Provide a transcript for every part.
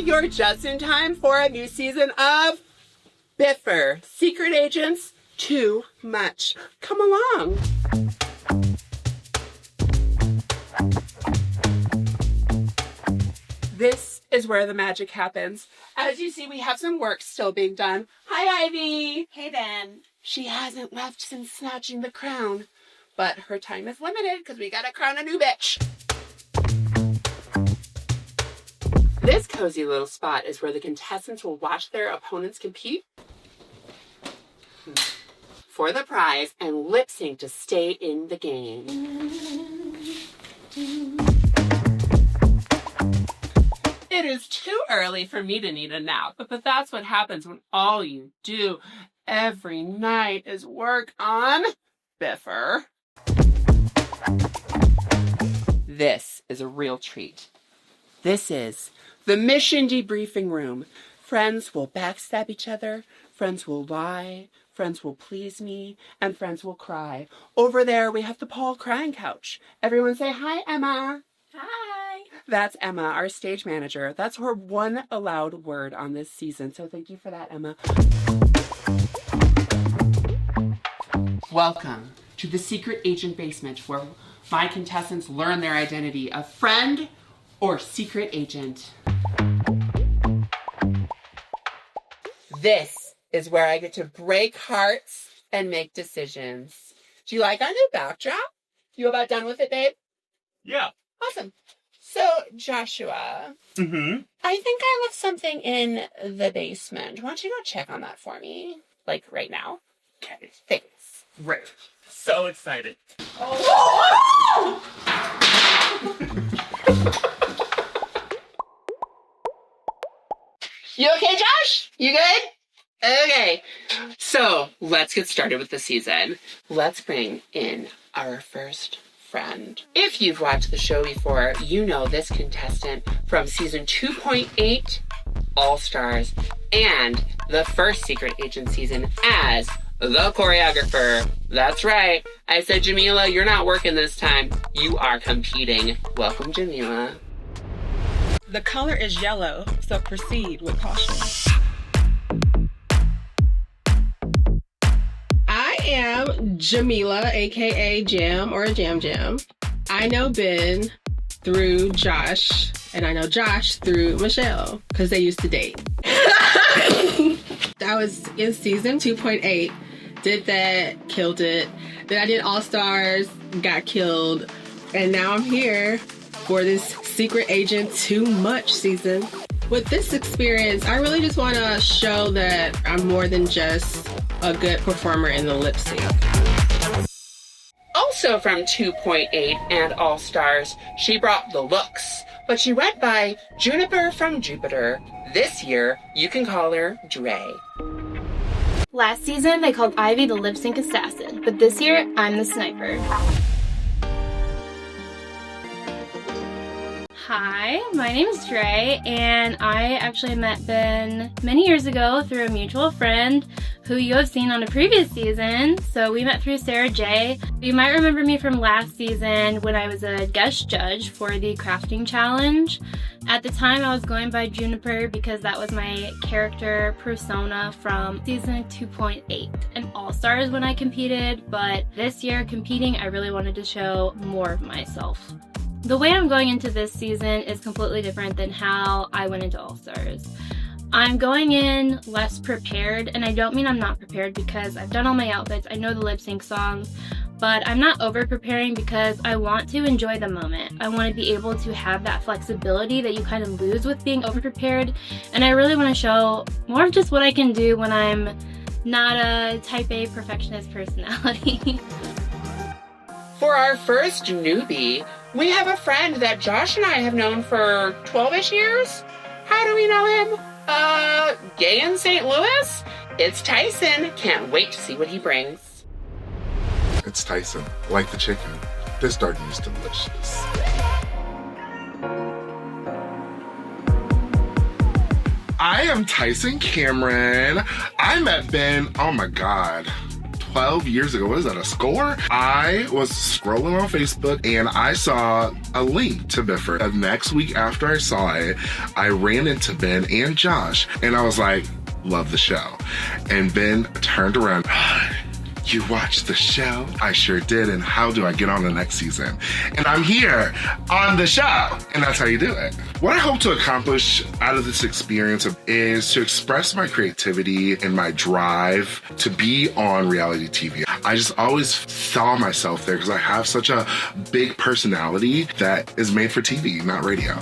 you're just in time for a new season of Biffer, Secret Agents Too Much. Come along. This is where the magic happens. As you see, we have some work still being done. Hi, Ivy. Hey, Ben. She hasn't left since snatching the crown, but her time is limited because we gotta crown a new bitch. This cozy little spot is where the contestants will watch their opponents compete for the prize and lip sync to stay in the game. It is too early for me to need a nap, but that's what happens when all you do every night is work on Biffer. This is a real treat. This is the mission debriefing room. Friends will backstab each other, friends will lie, friends will please me, and friends will cry. Over there, we have the Paul crying couch. Everyone say hi, Emma. Hi. That's Emma, our stage manager. That's her one allowed word on this season, so thank you for that, Emma. Welcome to the Secret Agent Basement, where my contestants learn their identity of friend or secret agent. This is where I get to break hearts and make decisions. Do you like our new backdrop? You about done with it, babe? Yeah. Awesome. So, Joshua, I think I left something in the basement. Why don't you go check on that for me? Like, right now? Okay. Thanks. Great. So excited. Oh. You okay, Josh? You good? Okay. So, let's get started with the season. Let's bring in our first friend. If you've watched the show before, you know this contestant from season 2.8, All Stars, and the first Secret Agent season as the choreographer. That's right. I said, Jamila, you're not working this time. You are competing. Welcome, Jamila. The color is yellow, so proceed with caution. I am Jamila, aka Jam or Jam Jam. I know Ben through Josh, and I know Josh through Michelle, because they used to date. I was in season 2.8, did that, killed it. Then I did All Stars, got killed, and now I'm here for this Secret Agent Too Much season. With this experience, I really just want to show that I'm more than just a good performer in the lip sync. Also from 2.8 and All Stars, she brought the looks, but she went by Juniper from Jupiter. This year, you can call her Dre. Last season, they called Ivy the lip sync assassin, but this year, I'm the sniper. Hi, my name is Dre, and I actually met Ben many years ago through a mutual friend who you have seen on a previous season. So we met through Sarah J. You might remember me from last season when I was a guest judge for the crafting challenge. At the time, I was going by Juniper because that was my character persona from season 2.8 and All Stars when I competed, but this year competing, I really wanted to show more of myself. The way I'm going into this season is completely different than how I went into All Stars. I'm going in less prepared, and I don't mean I'm not prepared because I've done all my outfits, I know the lip sync songs, but I'm not over preparing because I want to enjoy the moment. I want to be able to have that flexibility that you kind of lose with being over prepared, and I really want to show more of just what I can do when I'm not a type A perfectionist personality. For our first newbie, we have a friend that Josh and I have known for 12-ish years. How do we know him? Gay in St. Louis? It's Tyson. Can't wait to see what he brings. It's Tyson. I like the chicken. This darkie is delicious. I am Tyson Cameron. I met Ben, oh my God, 12 years ago. What is that, a score? I was scrolling on Facebook and I saw a link to Biffer. The next week after I saw it, I ran into Ben and Josh and I was like, love the show. And Ben turned around. You watched the show? I sure did. And how do I get on the next season? And I'm here on the show. And that's how you do it. What I hope to accomplish out of this experience is to express my creativity and my drive to be on reality TV. I just always saw myself there because I have such a big personality that is made for TV, not radio.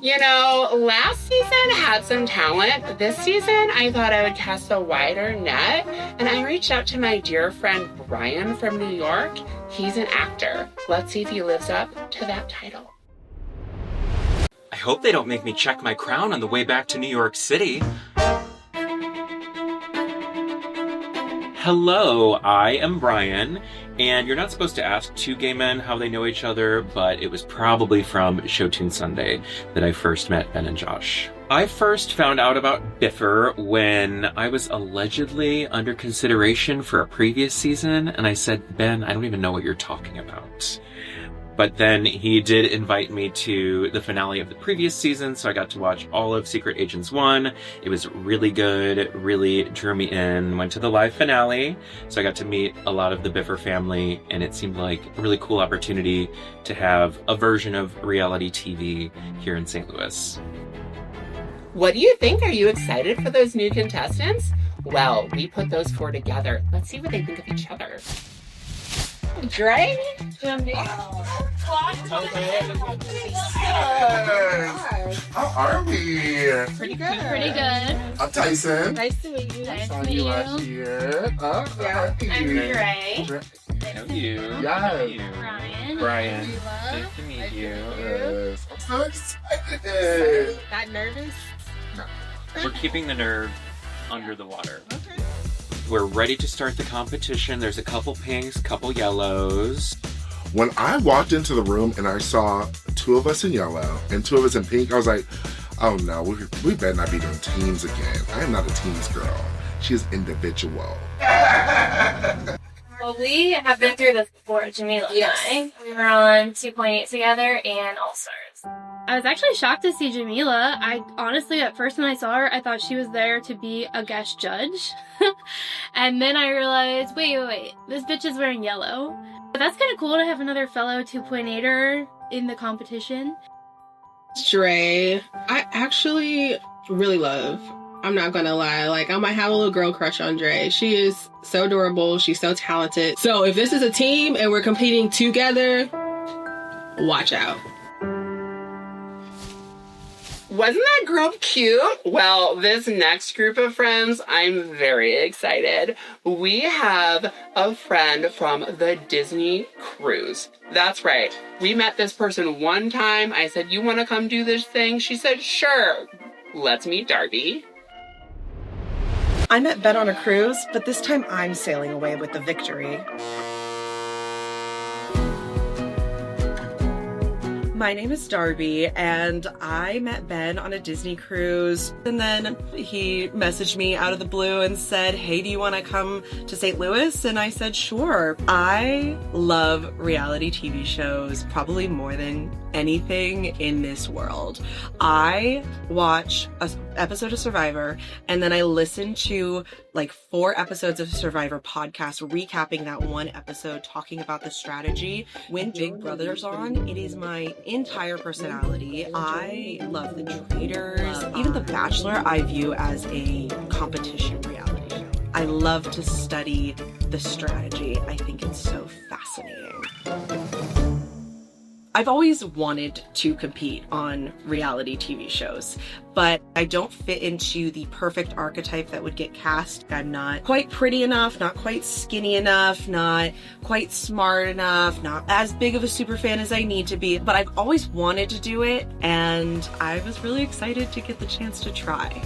You know, last season had some talent. This season, I thought I would cast a wider net, and I reached out to my dear friend Brian from New York. He's an actor. Let's see if he lives up to that title. I hope they don't make me check my crown on the way back to New York City. Hello, I am Brian, and you're not supposed to ask two gay men how they know each other, but it was probably from Showtune Sunday that I first met Ben and Josh. I first found out about Biffer when I was allegedly under consideration for a previous season, and I said, Ben, I don't even know what you're talking about. But then he did invite me to the finale of the previous season, so I got to watch all of Secret Agents 1. It was really good, really drew me in. Went to the live finale, so I got to meet a lot of the Biffer family, and it seemed like a really cool opportunity to have a version of reality TV here in St. Louis. What do you think? Are you excited for those new contestants? Well, we put those four together. Let's see what they think of each other. Dre? How are we? Pretty good. I'm Tyson. Nice to meet you. Nice Saw to meet you last you. year. Yeah. I'm Dre. Know you. Yes. Ryan. Brian. Nice to meet you. Yes. I'm so excited. Not nervous? We're keeping the nerve under the water. Okay. We're ready to start the competition. There's a couple pinks, couple yellows. When I walked into the room and I saw two of us in yellow and two of us in pink, I was like, oh no, we better not be doing teams again. I am not a teams girl. She is individual. Well, we have been through this before, Jamila and I. We were on 2.8 together and All Stars. I was actually shocked to see Jamila. I honestly, at first when I saw her, I thought she was there to be a guest judge. And then I realized, wait, this bitch is wearing yellow. But that's kind of cool to have another fellow 2.8er in the competition. Dre, I actually really love. I'm not gonna lie, like I might have a little girl crush on Dre. She is so adorable, she's so talented. So if this is a team and we're competing together, watch out. Wasn't that group cute? Well, this next group of friends, I'm very excited. We have a friend from the Disney cruise. That's right. We met this person one time. I said, you want to come do this thing? She said, sure. Let's meet Darby. I met Ben on a cruise, but this time I'm sailing away with the victory. My name is Darby, and I met Ben on a Disney cruise, and then he messaged me out of the blue and said, hey, do you want to come to St. Louis? And I said, sure. I love reality TV shows probably more than anything in this world. I watch an episode of Survivor, and then I listen to like 4 episodes of Survivor podcast recapping that one episode, talking about the strategy. When Big Brother's on, it is my entire personality. I love the traitors. Even The Bachelor I view as a competition reality show. I love to study the strategy. I think it's so fascinating. I've always wanted to compete on reality TV shows, but I don't fit into the perfect archetype that would get cast. I'm not quite pretty enough, not quite skinny enough, not quite smart enough, not as big of a super fan as I need to be, but I've always wanted to do it, and I was really excited to get the chance to try.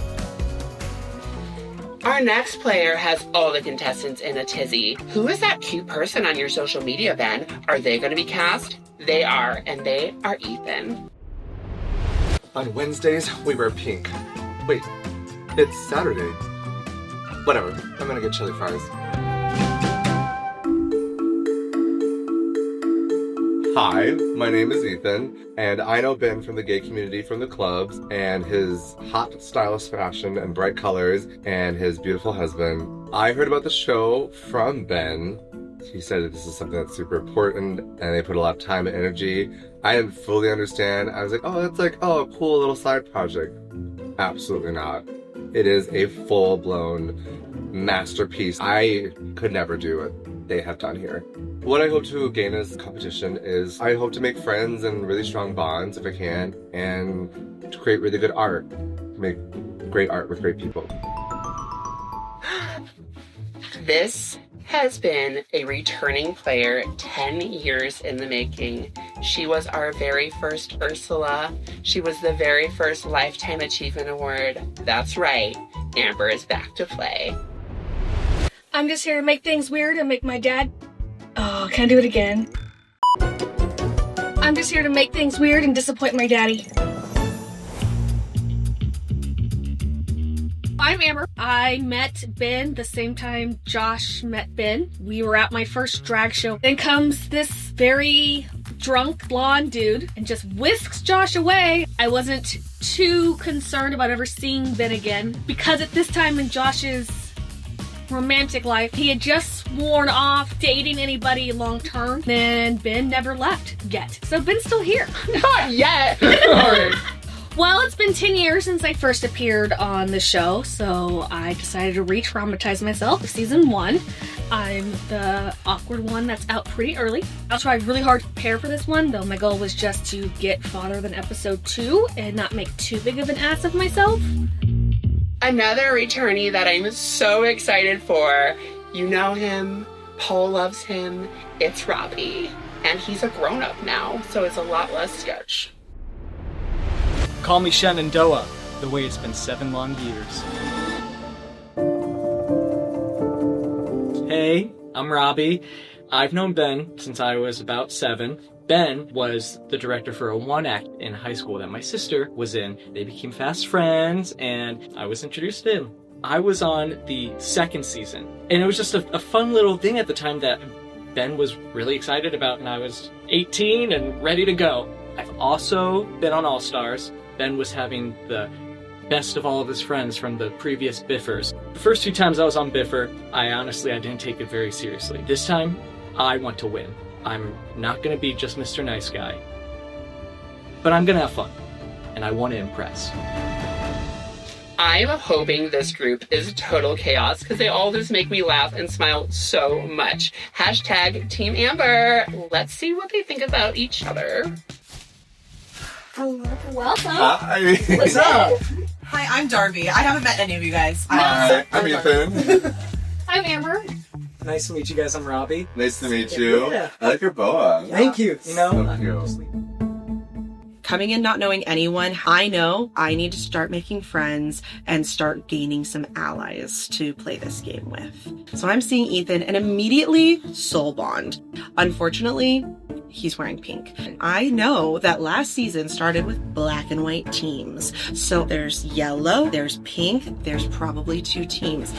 Our next player has all the contestants in a tizzy. Who is that cute person on your social media, Ben? Are they going to be cast? They are, and they are Ethan. On Wednesdays, we wear pink. Wait, it's Saturday. Whatever. I'm gonna get chili fries. Hi, my name is Ethan, and I know Ben from the gay community from the clubs, and his hot, stylish fashion and bright colors, and his beautiful husband. I heard about the show from Ben. He said that this is something that's super important, and they put a lot of time and energy. I didn't fully understand. I was like, oh, that's like, oh, a cool little side project. Absolutely not. It is a full-blown masterpiece. I could never do what they have done here. What I hope to gain in this competition is I hope to make friends and really strong bonds if I can, and to create really good art. Make great art with great people. This has been a returning player 10 years in the making. She was our very first Ursula. She was the very first Lifetime Achievement Award. That's right, Amber is back to play. I'm just here to make things weird and make my dad... Oh, can I do it again? I'm just here to make things weird and disappoint my daddy. I'm Amber. I met Ben the same time Josh met Ben. We were at my first drag show. Then comes this very drunk blonde dude and just whisks Josh away. I wasn't too concerned about ever seeing Ben again because at this time in Josh's romantic life, he had just sworn off dating anybody long term. Then Ben never left yet. So Ben's still here. Not yet! Well, it's been 10 years since I first appeared on the show, so I decided to re-traumatize myself. Season 1, I'm the awkward one that's out pretty early. I'll try really hard to prepare for this one, though my goal was just to get farther than episode 2 and not make too big of an ass of myself. Another returnee that I'm so excited for. You know him, Paul loves him, it's Robbie. And he's a grown-up now, so it's a lot less sketch. Call me Shenandoah, the way it's been 7 long years. Hey, I'm Robbie. I've known Ben since I was about 7. Ben was the director for a one-act in high school that my sister was in. They became fast friends, and I was introduced to him. I was on the 2nd season, and it was just a fun little thing at the time that Ben was really excited about, and I was 18 and ready to go. I've also been on All Stars. Ben was having the best of all of his friends from the previous Biffers. The first 2 times I was on Biffer, I didn't take it very seriously. This time, I want to win. I'm not gonna be just Mr. Nice Guy. But I'm gonna have fun, and I want to impress. I'm hoping this group is total chaos because they all just make me laugh and smile so much. Hashtag Team Amber. Let's see what they think about each other. Welcome. Hi. What's up? Hi, I'm Darby. I haven't met any of you guys. Hi, I'm Ethan. I'm Amber. Nice to meet you guys. I'm Robbie. Nice to meet you. Yeah. I like your boa. Thank you. You know, So cute. Coming in not knowing anyone, I know I need to start making friends and start gaining some allies to play this game with. So I'm seeing Ethan and immediately soul bond. Unfortunately, he's wearing pink. I know that last season started with black and white teams. So there's yellow, there's pink, there's probably 2 teams.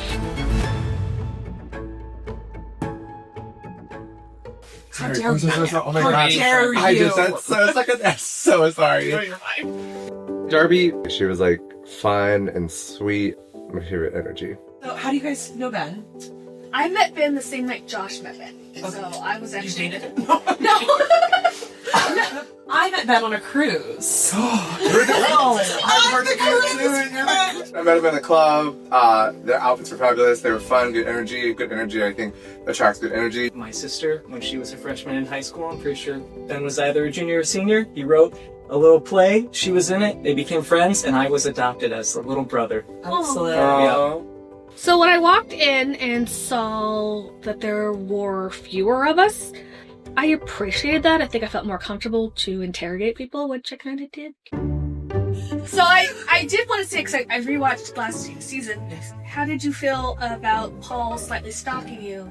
Sorry. dare you? Oh my How gosh. dare I you? just said so second. I'm so sorry. No, you're fine. Darby, she was like fun and sweet. My favorite energy. So how do you guys know Ben? I met Ben the same night Josh met Ben. So I was actually... You dated? No. I met Ben on a cruise. I met him in the club. Their outfits were fabulous. They were fun, good energy. Good energy, I think, attracts good energy. my sister, when she was a freshman in high school, I'm pretty sure Ben was either a junior or senior. He wrote a little play. She was in it. They became friends, and I was adopted as the little brother. Excellent. Oh. So when I walked in and saw that there were fewer of us, I appreciated that. I think I felt more comfortable to interrogate people, which I kind of did. So I did want to say, because I rewatched last season, how did you feel about Paul slightly stalking you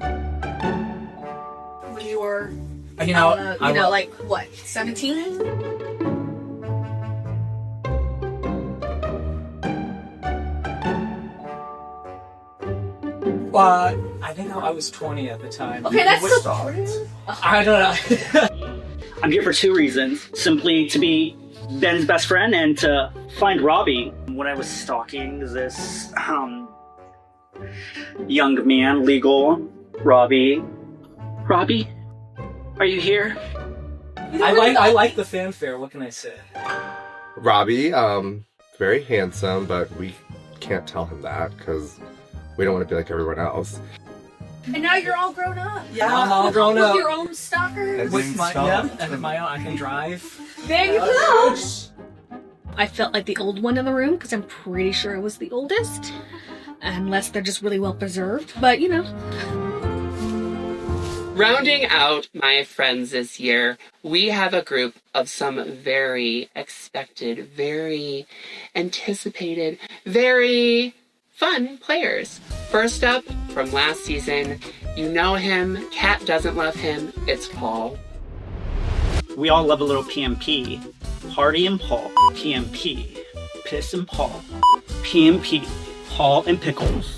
when you were, like, what, 17? I think I was 20 at the time. Okay, that's I don't know. I'm here for two reasons. Simply to be Ben's best friend and to find Robbie. When I was stalking this young man, legal, Robbie. Robbie, are you here? I like the fanfare, what can I say? Robbie, very handsome, but we can't tell him that because we don't want to be like everyone else. And now you're all grown up. Yeah, I'm all grown With up. your own stalkers. With my, and my own, I can drive. There you go. I felt like the old one in the room because I'm pretty sure I was the oldest. Unless they're just really well preserved. But, you know. Rounding out my friends this year, we have a group of some very expected, very anticipated, very fun players. First up, from last season, you know him, Kat doesn't love him, it's Paul. We all love a little PMP. Party and Paul. PMP. Piss and Paul. PMP. Paul and Pickles.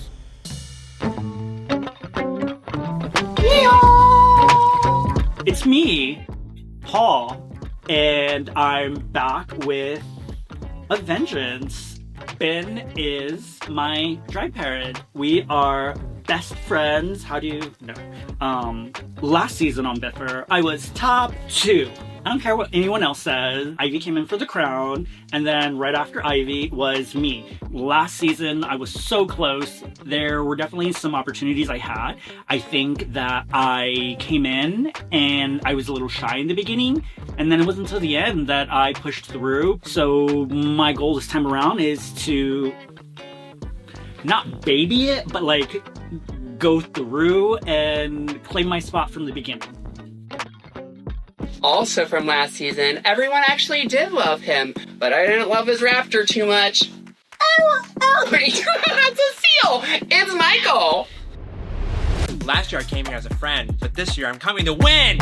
It's me, Paul, and I'm back with a vengeance. Ben is my drag parent. We are best friends. How do you know? Last season on Biffer, I was top 2. I don't care what anyone else says. Ivy came in for the crown, and then right after Ivy was me. Last season, I was so close. There were definitely some opportunities I had. I think that I came in and I was a little shy in the beginning, and then it wasn't until the end that I pushed through. So my goal this time around is to not baby it, but like go through and claim my spot from the beginning. Also from last season, everyone actually did love him, but I didn't love his raptor too much. Oh, it's a seal! It's Michael! Last year I came here as a friend, but this year I'm coming to win!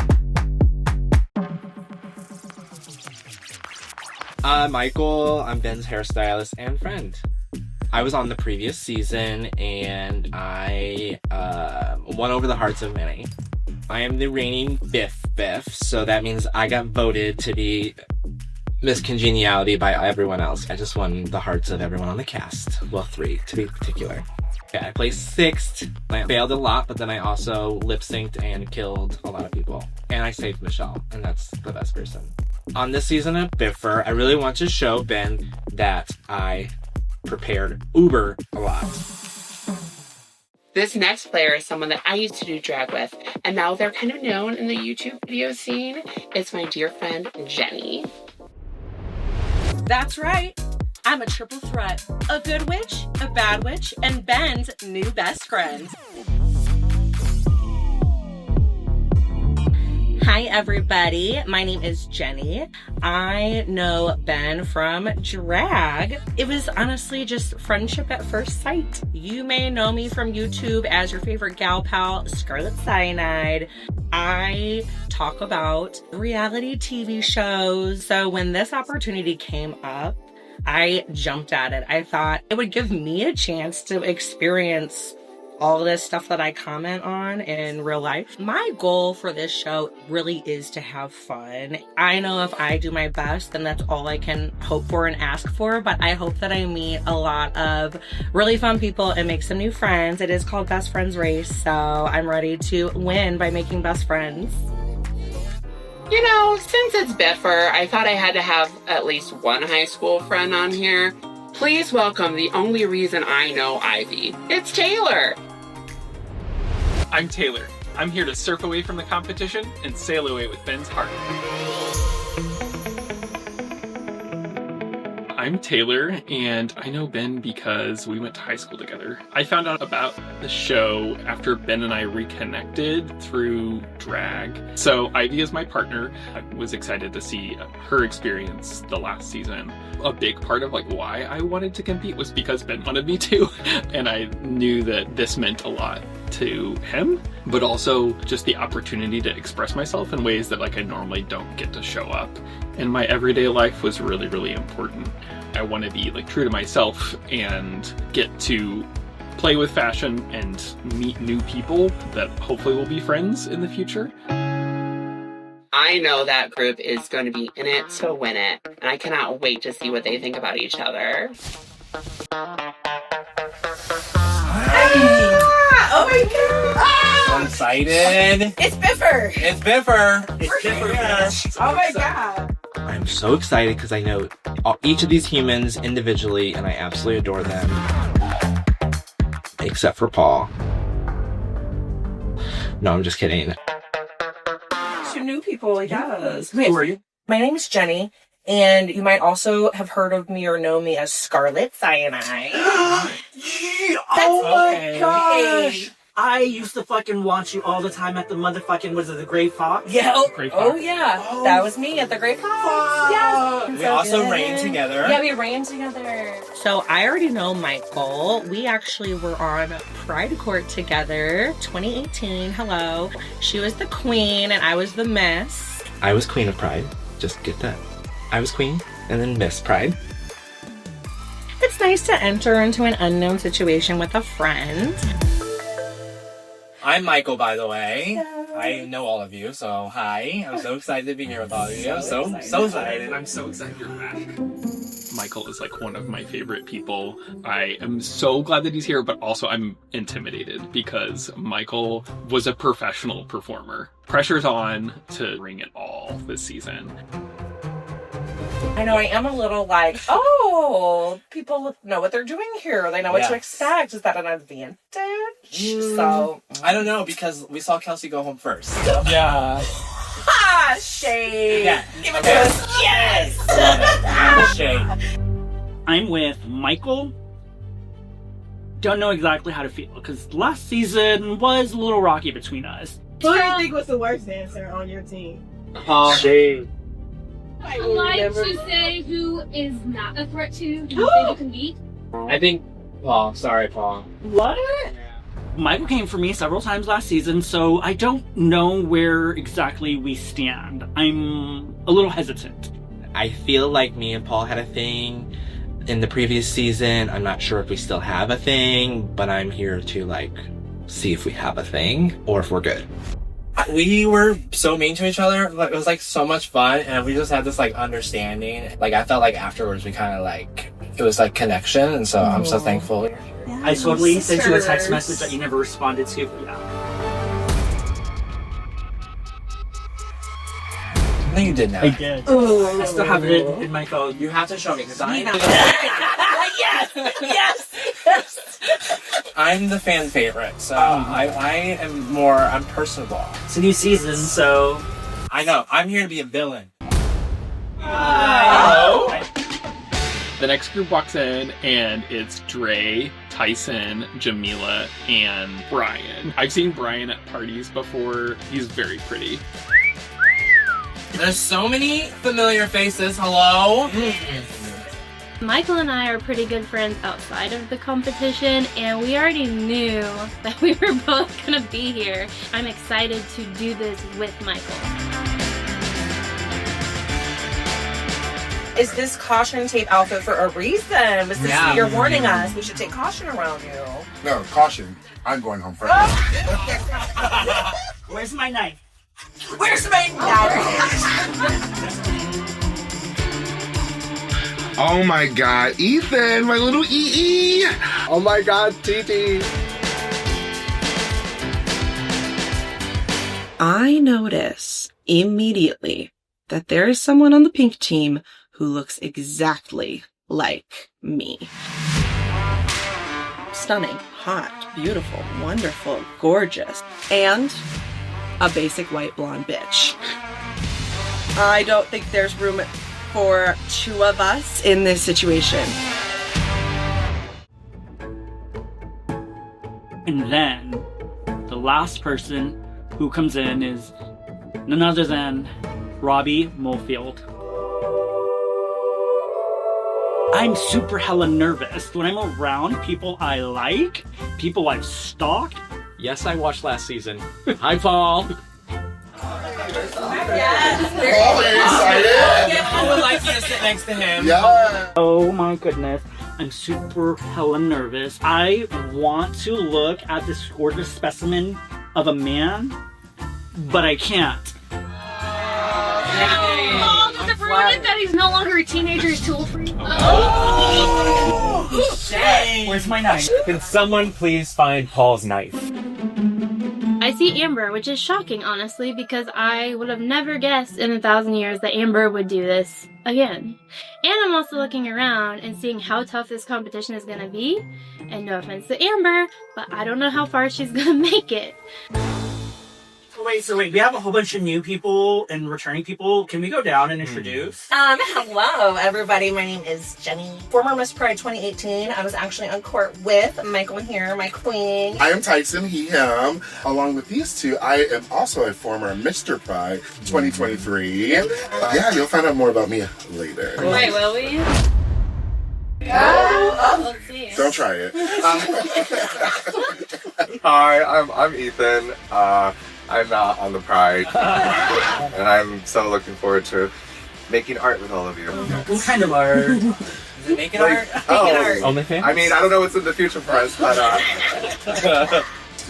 Michael, I'm Ben's hairstylist and friend. I was on the previous season and I won over the hearts of many. I am the reigning Biff, so that means I got voted to be Miss Congeniality by everyone else. I just won the hearts of everyone on the cast. Well, 3 to be particular. Yeah, I placed 6th. I failed a lot, but then I also lip-synced and killed a lot of people. And I saved Michelle, and that's the best person. On this season of Biffer, I really want to show Ben that I prepared uber a lot. This next player is someone that I used to do drag with, and now they're kind of known in the YouTube video scene. It's my dear friend, Jenny. That's right. I'm a triple threat. A good witch, a bad witch, and Ben's new best friend. Hi everybody, my name is Jenny. I know Ben from drag. It was honestly just friendship at first sight. You may know me from YouTube as your favorite gal pal, Scarlet Cyanide. I talk about reality TV shows. So when this opportunity came up, I jumped at it. I thought it would give me a chance to experience all this stuff that I comment on in real life. My goal for this show really is to have fun. I know if I do my best, then that's all I can hope for and ask for, but I hope that I meet a lot of really fun people and make some new friends. It is called Best Friends Race, so I'm ready to win by making best friends. You know, since it's Biffer, I thought I had to have at least one high school friend on here. Please welcome the only reason I know Ivy. It's Taylor. I'm Taylor. I'm here to surf away from the competition and sail away with Ben's heart. I'm Taylor, and I know Ben because we went to high school together. I found out about the show after Ben and I reconnected through drag. So Ivy is my partner. I was excited to see her experience the last season. A big part of why I wanted to compete was because Ben wanted me to, and I knew that this meant a lot to him, but also just the opportunity to express myself in ways that I normally don't get to show up. And my everyday life was really, really important. I want to be true to myself and get to play with fashion and meet new people that hopefully will be friends in the future. I know that group is going to be in it to win it, and I cannot wait to see what they think about each other. Oh my god! I'm excited. It's Biffer! It's Biffer! It's different. Oh my god! I'm so excited because I know each of these humans individually and I absolutely adore them. Except for Paul. No, I'm just kidding. Two new people, yes. Who are you? My name is Jenny, and you might also have heard of me or know me as Scarlet Cyanide. Oh my gosh! I used to fucking watch you all the time at the motherfucking, was it the Gray Fox? Yeah. Gray Fox. Oh yeah. That was me at the Gray Fox. Yes. We also reigned together. Yeah, we ran together. So I already know Michael. We actually were on Pride Court together, 2018. Hello. She was the queen and I was the miss. I was Queen of Pride. Just get that. I was Queen and then Miss Pride. It's nice to enter into an unknown situation with a friend. I'm Michael, by the way. I know all of you, so hi. I'm so excited to be here with all of you. I'm so excited. I'm so excited you're back. Michael is like one of my favorite people. I am so glad that he's here, but also I'm intimidated because Michael was a professional performer. Pressure's on to bring it all this season. I know I am a little like, oh, people know what they're doing here. They know what to expect. Is that an advantage? So I don't know because we saw Kelsey go home first. Yeah. ha, shade. Yeah. Give it to us. Yes. Shade. I'm with Michael. Don't know exactly how to feel because last season was a little rocky between us. Who do you think was the worst dancer on your team? Shade. I'd like to say who is not a threat to, who you think you can beat. I think Paul. Sorry, Paul. What? Michael came for me several times last season, so I don't know where exactly we stand. I'm a little hesitant. I feel like me and Paul had a thing in the previous season. I'm not sure if we still have a thing, but I'm here to like see if we have a thing or if we're good. We were so mean to each other. It was like so much fun, and we just had this like understanding. Like I felt like afterwards we kind of like it was like connection, and so I'm so thankful. Yeah, I totally sent you a text message that you never responded to. Yeah. No, you did not. I did. I still have it in my phone. You have to show me because I. Yes. I'm the fan favorite, so I'm personable. It's a new season, so I know. I'm here to be a villain. The next group walks in and it's Dre, Tyson, Jamila, and Brian. I've seen Brian at parties before. He's very pretty. There's so many familiar faces. Hello. Michael and I are pretty good friends outside of the competition, and we already knew that we were both gonna be here. I'm excited to do this with Michael. Is this caution tape outfit for a reason? Was this you're warning us? We should take caution around you. No, caution. I'm going home first. Where's my knife? Where's my Oh my god, Ethan, my little EE. Oh my god, TT. I notice immediately that there is someone on the pink team who looks exactly like me. Stunning, hot, beautiful, wonderful, gorgeous, and a basic white blonde bitch. I don't think there's room for two of us in this situation. And then the last person who comes in is none other than Robbie Molefield. I'm super hella nervous when I'm around people I like, people I've stalked. Yes, I watched last season. Hi, Paul. Yes. I would like you to sit next to him. Yeah. Oh my goodness. I'm super hella nervous. I want to look at this gorgeous specimen of a man, but I can't. Oh, does it ruin it that he's no longer a teenager, he's too old for you? Where's my knife? Can someone please find Paul's knife? I see Amber, which is shocking, honestly, because I would have never guessed in 1,000 years that Amber would do this again. And I'm also looking around and seeing how tough this competition is going to be. And no offense to Amber, but I don't know how far she's going to make it. So wait, we have a whole bunch of new people and returning people. Can we go down and introduce? Hello, everybody. My name is Jenny, former Miss Pride 2018. I was actually on court with Michael here, my queen. I am Tyson, he, him. Along with these two, I am also a former Mr. Pride 2023. Yeah, you'll find out more about me later. Wait, will we? Let's see. Don't try it. Hi, I'm Ethan. I'm not on the Pride, and I'm so looking forward to making art with all of you. What kind of art? Making art. OnlyFans? I mean, I don't know what's in the future for us, but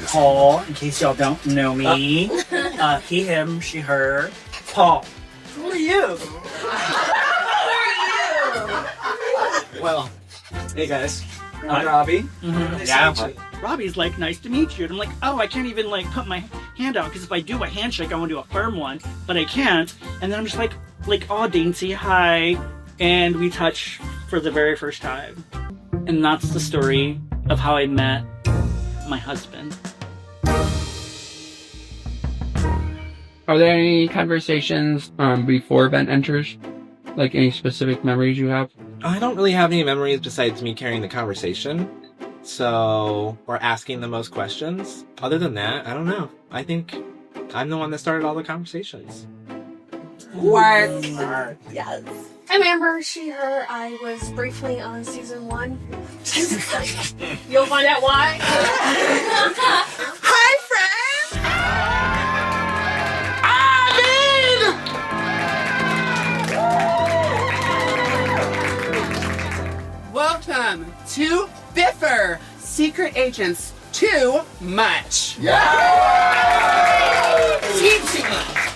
Paul, in case y'all don't know me. He, him, she, her. Paul. Who are you? Well, hey guys. I'm Robbie. Yeah. Robbie's like, nice to meet you. And I'm like, oh, I can't even like put my hand out because if I do a handshake, I want to do a firm one, but I can't. And then I'm just like, oh, Dainty, hi. And we touch for the very first time. And that's the story of how I met my husband. Are there any conversations before Ben enters? Like any specific memories you have? I don't really have any memories besides me carrying the conversation. So, or asking the most questions. Other than that, I don't know. I think I'm the one that started all the conversations. Work. Yes. I'm Amber, she, her. I was briefly on season 1. You'll find out why. Hi, friends! Welcome to Biffer, Secret Agents Too Much. Teaching.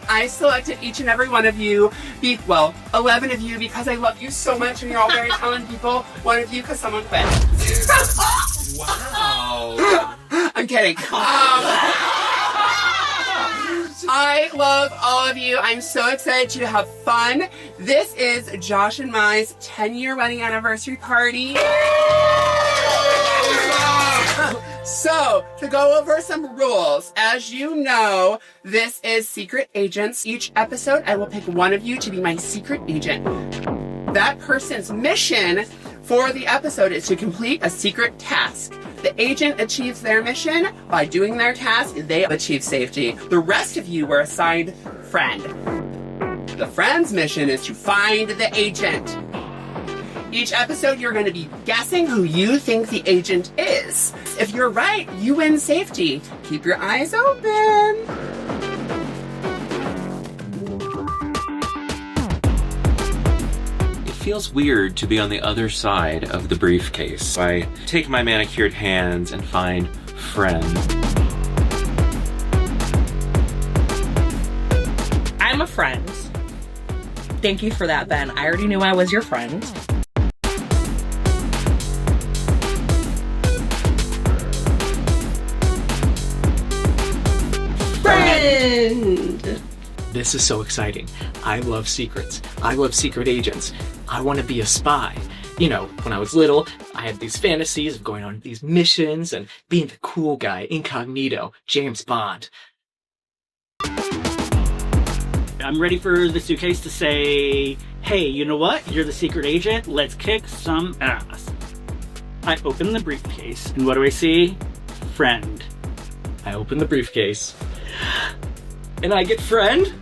I selected each and every one of you, 11 of you because I love you so much and you're all very talented people. One of you because someone quit. Wow. I'm kidding. I love all of you. I'm so excited to have fun. This is Josh and Mai's 10-year wedding anniversary party. So, to go over some rules, as you know, this is Secret Agents. Each episode, I will pick one of you to be my secret agent. That person's mission for the episode is to complete a secret task. The agent achieves their mission. By doing their task, they achieve safety. The rest of you were assigned friend. The friend's mission is to find the agent. Each episode, you're going to be guessing who you think the agent is. If you're right, you win safety. Keep your eyes open. It feels weird to be on the other side of the briefcase. I take my manicured hands and find friend. I'm a friend. Thank you for that, Ben. I already knew I was your friend. Friend! This is so exciting. I love secrets. I love secret agents. I want to be a spy. You know, when I was little, I had these fantasies of going on these missions and being the cool guy, incognito, James Bond. I'm ready for the suitcase to say, hey, you know what? You're the secret agent. Let's kick some ass. I open the briefcase, and what do I see? Friend. I open the briefcase, and I get friend.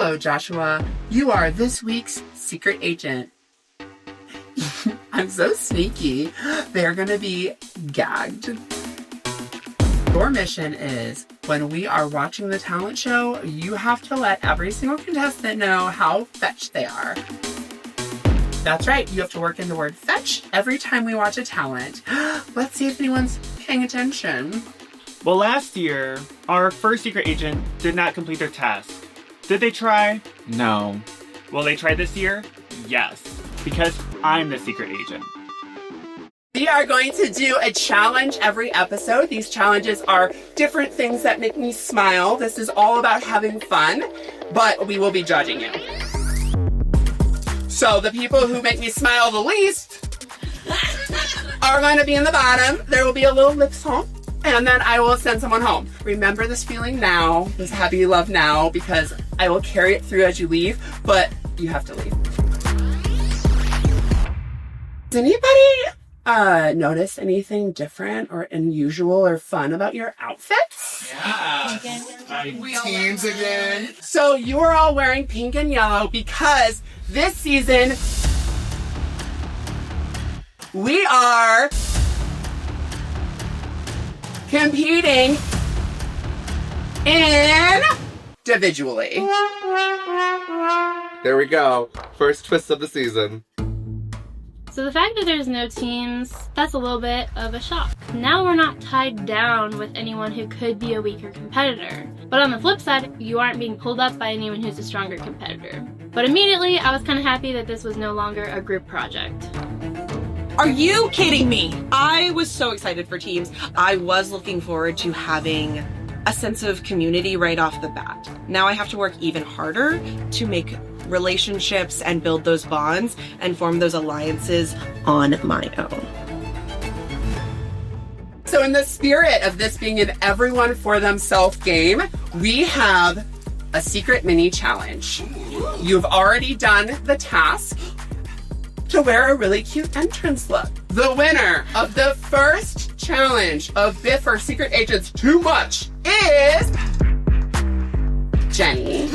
Hello, Joshua. You are this week's secret agent. I'm so sneaky. They're going to be gagged. Your mission is, when we are watching the talent show, you have to let every single contestant know how fetch they are. That's right, you have to work in the word fetch every time we watch a talent. Let's see if anyone's paying attention. Well, last year, our first secret agent did not complete their task. Did they try? No. Will they try this year? Yes, because I'm the secret agent. We are going to do a challenge every episode. These challenges are different things that make me smile. This is all about having fun, but we will be judging you. So the people who make me smile the least are going to be in the bottom. There will be a little lip song, and then I will send someone home. Remember this feeling now, this happy love now, because I will carry it through as you leave, but you have to leave. Does anybody notice anything different or unusual or fun about your outfits? Yeah. Teams again. So you are all wearing pink and yellow because this season we are competing individually. There we go. First twist of the season. So the fact that there's no teams, that's a little bit of a shock. Now we're not tied down with anyone who could be a weaker competitor. But on the flip side, you aren't being pulled up by anyone who's a stronger competitor. But immediately, I was kind of happy that this was no longer a group project. Are you kidding me? I was so excited for teams. I was looking forward to having a sense of community right off the bat. Now I have to work even harder to make relationships and build those bonds and form those alliances on my own. So in the spirit of this being an everyone for themselves game, we have a secret mini challenge. You've already done the task to wear a really cute entrance look. The winner of the first challenge of Biffer Secret Agents Too Much is Jenny.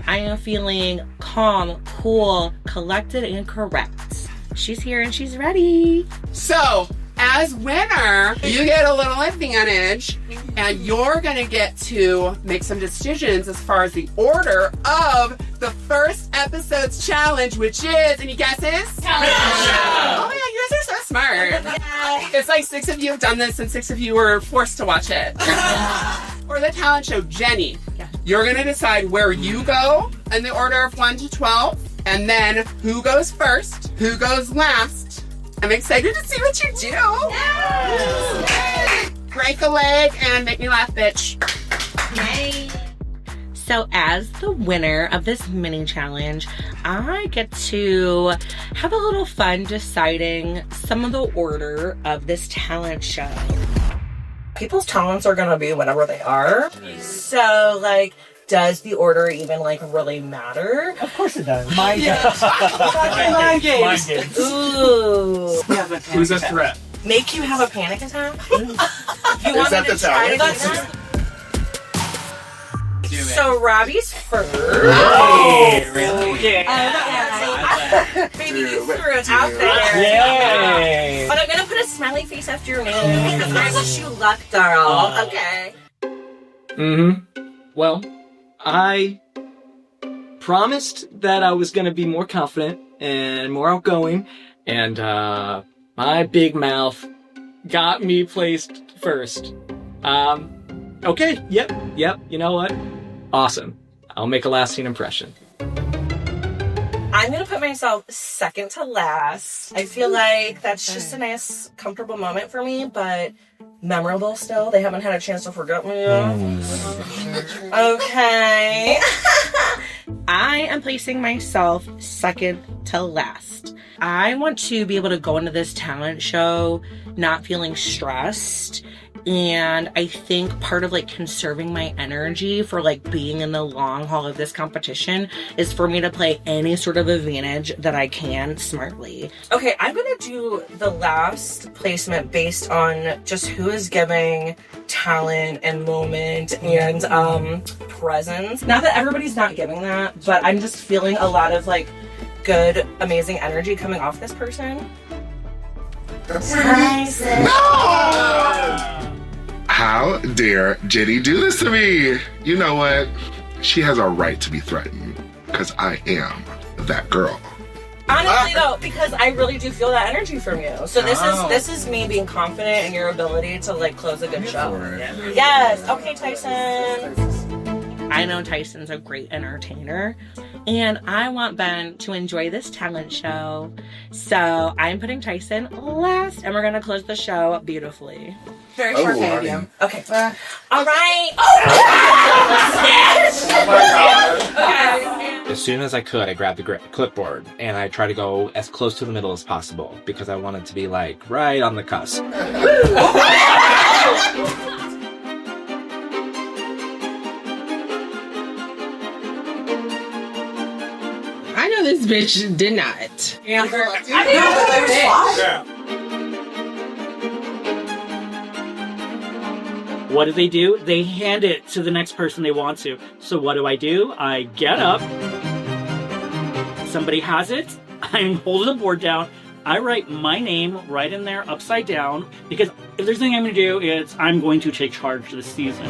I am feeling calm, cool, collected, and correct. She's here and she's ready. So, as winner, you get a little advantage, and you're gonna get to make some decisions as far as the order of the first episode's challenge, which is, any guesses? Talent show. Oh my god, you guys are so smart. It's like 6 of you have done this and 6 of you were forced to watch it. For the talent show, Jenny, you're gonna decide where you go in the order of 1 to 12, and then who goes first, who goes last. I'm excited to see what you do. Yes. Break a leg and make me laugh, bitch. Yay. So as the winner of this mini challenge, I get to have a little fun deciding some of the order of this talent show. People's talents are gonna be whatever they are. So like, does the order even like really matter? Of course it does. Mind games. Mind games. Mind games. Ooh. Who's a threat? Make you have a panic attack? You Is want that me to the try to talent? do that? So Robbie's first. Hey, really? Baby, you threw it out there. Yay. But I'm gonna put a smiley face after your name because I wish you luck, girl. Okay. Well, I promised that I was gonna be more confident and more outgoing, and my big mouth got me placed first. Okay, yep, you know what? Awesome. I'll make a lasting impression. I'm gonna put myself second to last. I feel like that's just a nice, comfortable moment for me, but memorable still. They haven't had a chance to forget me yet. Okay. I am placing myself second to last. I want to be able to go into this talent show not feeling stressed. And I think part of like conserving my energy for like being in the long haul of this competition is for me to play any sort of advantage that I can smartly. Okay, I'm gonna do the last placement based on just who is giving talent and moment and presence. Not that everybody's not giving that, but I'm just feeling a lot of like good, amazing energy coming off this person. How dare Jenny do this to me? You know what? She has a right to be threatened because I am that girl. Honestly though, because I really do feel that energy from you. So this is me being confident in your ability to like close a good show. Yes. Okay, Tyson. I know Tyson's a great entertainer, and I want Ben to enjoy this talent show. So I'm putting Tyson last, and we're gonna close the show beautifully. Very short of you. Okay. All right. As soon as I could, I grabbed the clipboard and I tried to go as close to the middle as possible because I wanted to be like right on the cusp. I know this bitch did not. What do? They hand it to the next person they want to. So what do? I get up. Somebody has it. I hold the board down. I write my name right in there upside down because if there's anything I'm going to do, it's I'm going to take charge this season.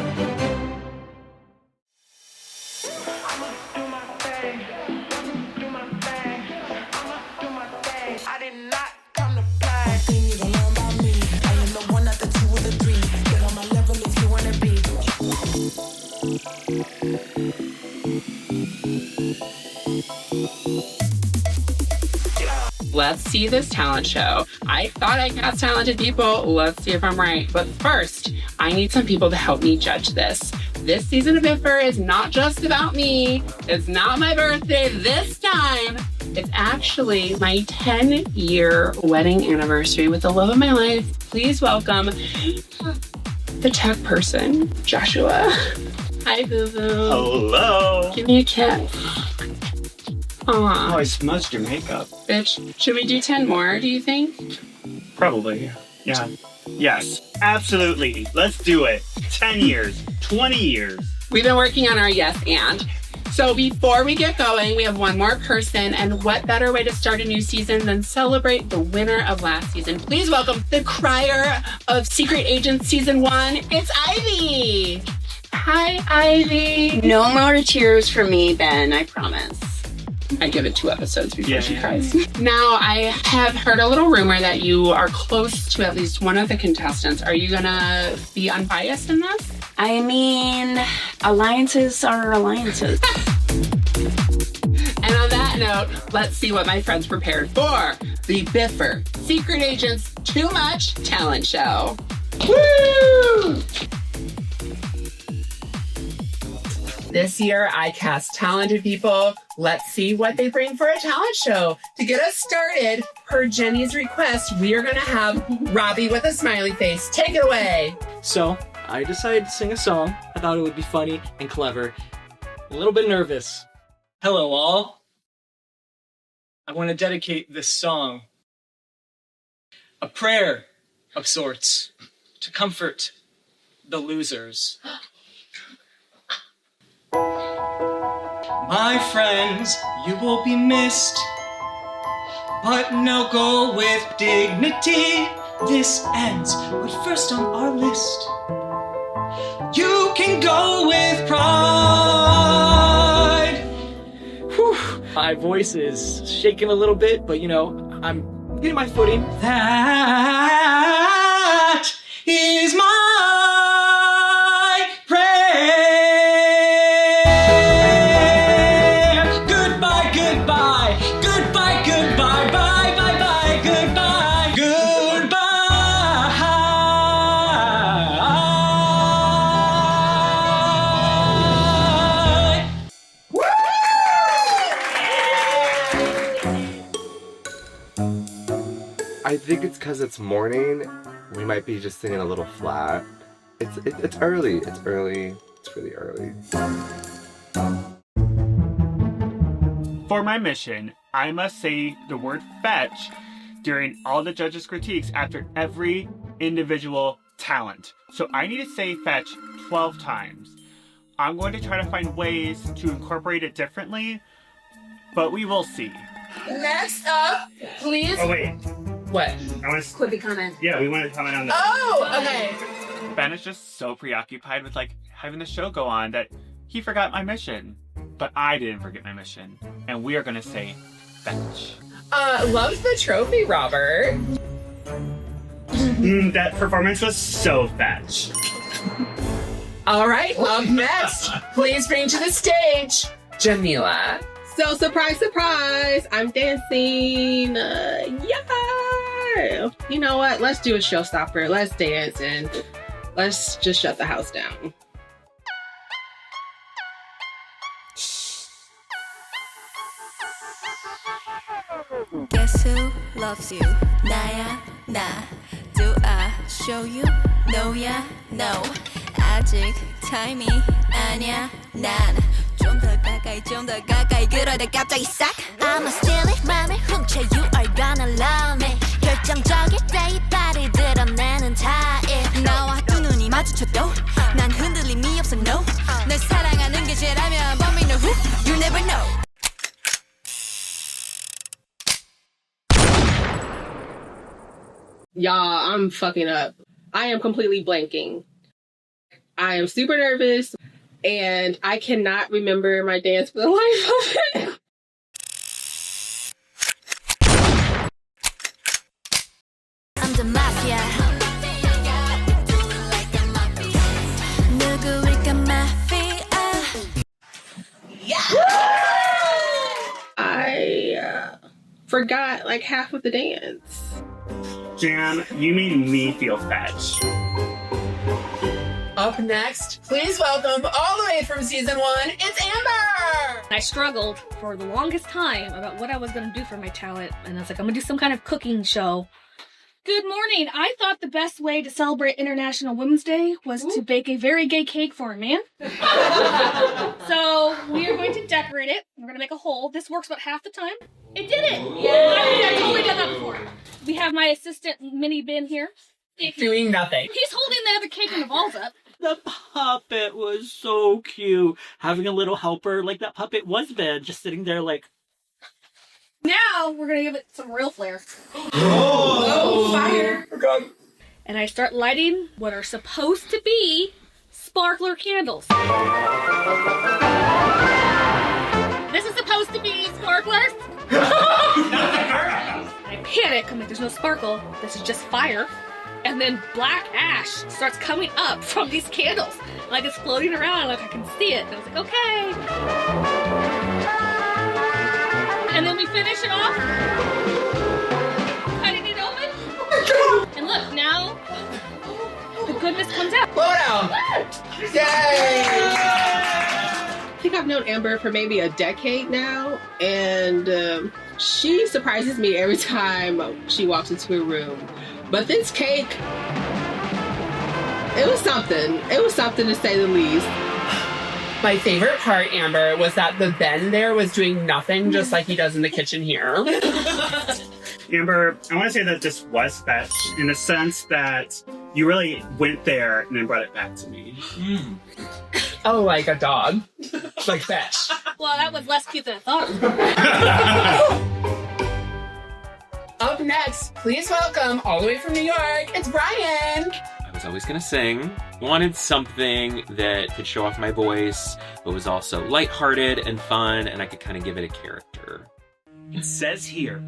Let's see this talent show. I thought I cast talented people. Let's see if I'm right. But first, I need some people to help me judge this. This season of Biffer is not just about me. It's not my birthday this time. It's actually my 10-year wedding anniversary with the love of my life. Please welcome the tech person, Joshua. Hi, Boo-Boo. Hello. Give me a kiss. Aww. Oh, I smudged your makeup. Bitch, should we do 10 more, do you think? Probably. Yeah. Yes. Absolutely. Let's do it. 10 years. 20 years. We've been working on our yes and. So before we get going, we have one more person, and what better way to start a new season than celebrate the winner of last season. Please welcome the crier of Secret Agents Season 1. It's Ivy. Hi, Ivy. No more tears for me, Ben, I promise. I give it 2 episodes before she cries. Now, I have heard a little rumor that you are close to at least one of the contestants. Are you gonna be unbiased in this? I mean, alliances are alliances. And on that note, let's see what my friends prepared for the Biffer Secret Agents Too Much Talent Show. Woo! This year, I cast talented people. Let's see what they bring for a talent show. To get us started, per Jenny's request, we are going to have Robbie with a smiley face. Take it away. So, I decided to sing a song. I thought it would be funny and clever. A little bit nervous. Hello, all. I want to dedicate this song, a prayer of sorts, to comfort the losers. My friends, you will be missed, but now go with dignity. This ends, but first on our list, you can go with pride. Whew. My voice is shaking a little bit, but you know, I'm getting my footing. That is my prayer. Goodbye, goodbye, goodbye, goodbye, bye, bye, bye, goodbye, goodbye. think it's because it's morning. We might be just singing a little flat. It's early. It's early. It's really early. For my mission, I must say the word fetch during all the judges' critiques after every individual talent. So I need to say fetch 12 times. I'm going to try to find ways to incorporate it differently, but we will see. Next up, please. Oh, wait. What? I want to Quippy comment. Yeah, we want to comment on that. Oh, okay. Ben is just so preoccupied with having the show go on that he forgot my mission. But I didn't forget my mission. And we are gonna say fetch. Loves the trophy, Robert. That performance was so fetch. All right, up next, please bring to the stage, Jamila. So surprise, surprise, I'm dancing. Yeah. You know what? Let's do a showstopper. Let's dance and let's just shut the house down. Guess who loves you? 나야 나. Do I show you? No야 no. 아직 타임이 아니야 난. 좀 더 가까이 그러다 갑자기 싹. I'ma steal it 맘을 훔쳐 you are gonna love me. 결정적일 때 이 발을 드러내는 타입. 나와 두 눈이 마주쳐도 난 흔들림이 없어 no. 널 사랑하는 게 죄라면 but me know who you never know. Y'all, I'm fucking up. I am completely blanking. I am super nervous and I cannot remember my dance for the life of it. I'm the mafia. 누구일까 mafia. I forgot like half of the dance. Jam, you made me feel fetch. Up next, please welcome all the way from season 1, it's Amber! I struggled for the longest time about what I was going to do for my talent, and I was like, I'm going to do some kind of cooking show. Good morning. I thought the best way to celebrate International Women's Day was to bake a very gay cake for a man. So we are going to decorate it. We're going to make a hole. This works about half the time. It did it! Yeah! I've totally done that before. We have my assistant, Minnie Ben, here. Doing nothing. He's holding the other cake and the balls up. The puppet was so cute. Having a little helper like that puppet was Ben, just sitting there like... Now we're going to give it some real flair. Oh, fire! And I start lighting what are supposed to be sparkler candles. This is supposed to be sparklers. I panic. I'm like, there's no sparkle. This is just fire. And then black ash starts coming up from these candles. Like it's floating around, like I can see it. And I was like, okay. And then we finish it off. Cutting it open. And look, now the goodness comes out. Blow it out. Yay! I think I've known Amber for maybe a decade now, and she surprises me every time she walks into a room. But this cake, it was something. It was something to say the least. My favorite part, Amber, was that the Ben there was doing nothing just like he does in the kitchen here. Amber, I want to say that this was fetch in the sense that you really went there and then brought it back to me. Oh, like a dog. Like fetch. Well, that was less cute than I thought. Up next, please welcome, all the way from New York, it's Brian! I was always gonna sing. Wanted something that could show off my voice, but was also lighthearted and fun, and I could kind of give it a character. It says here,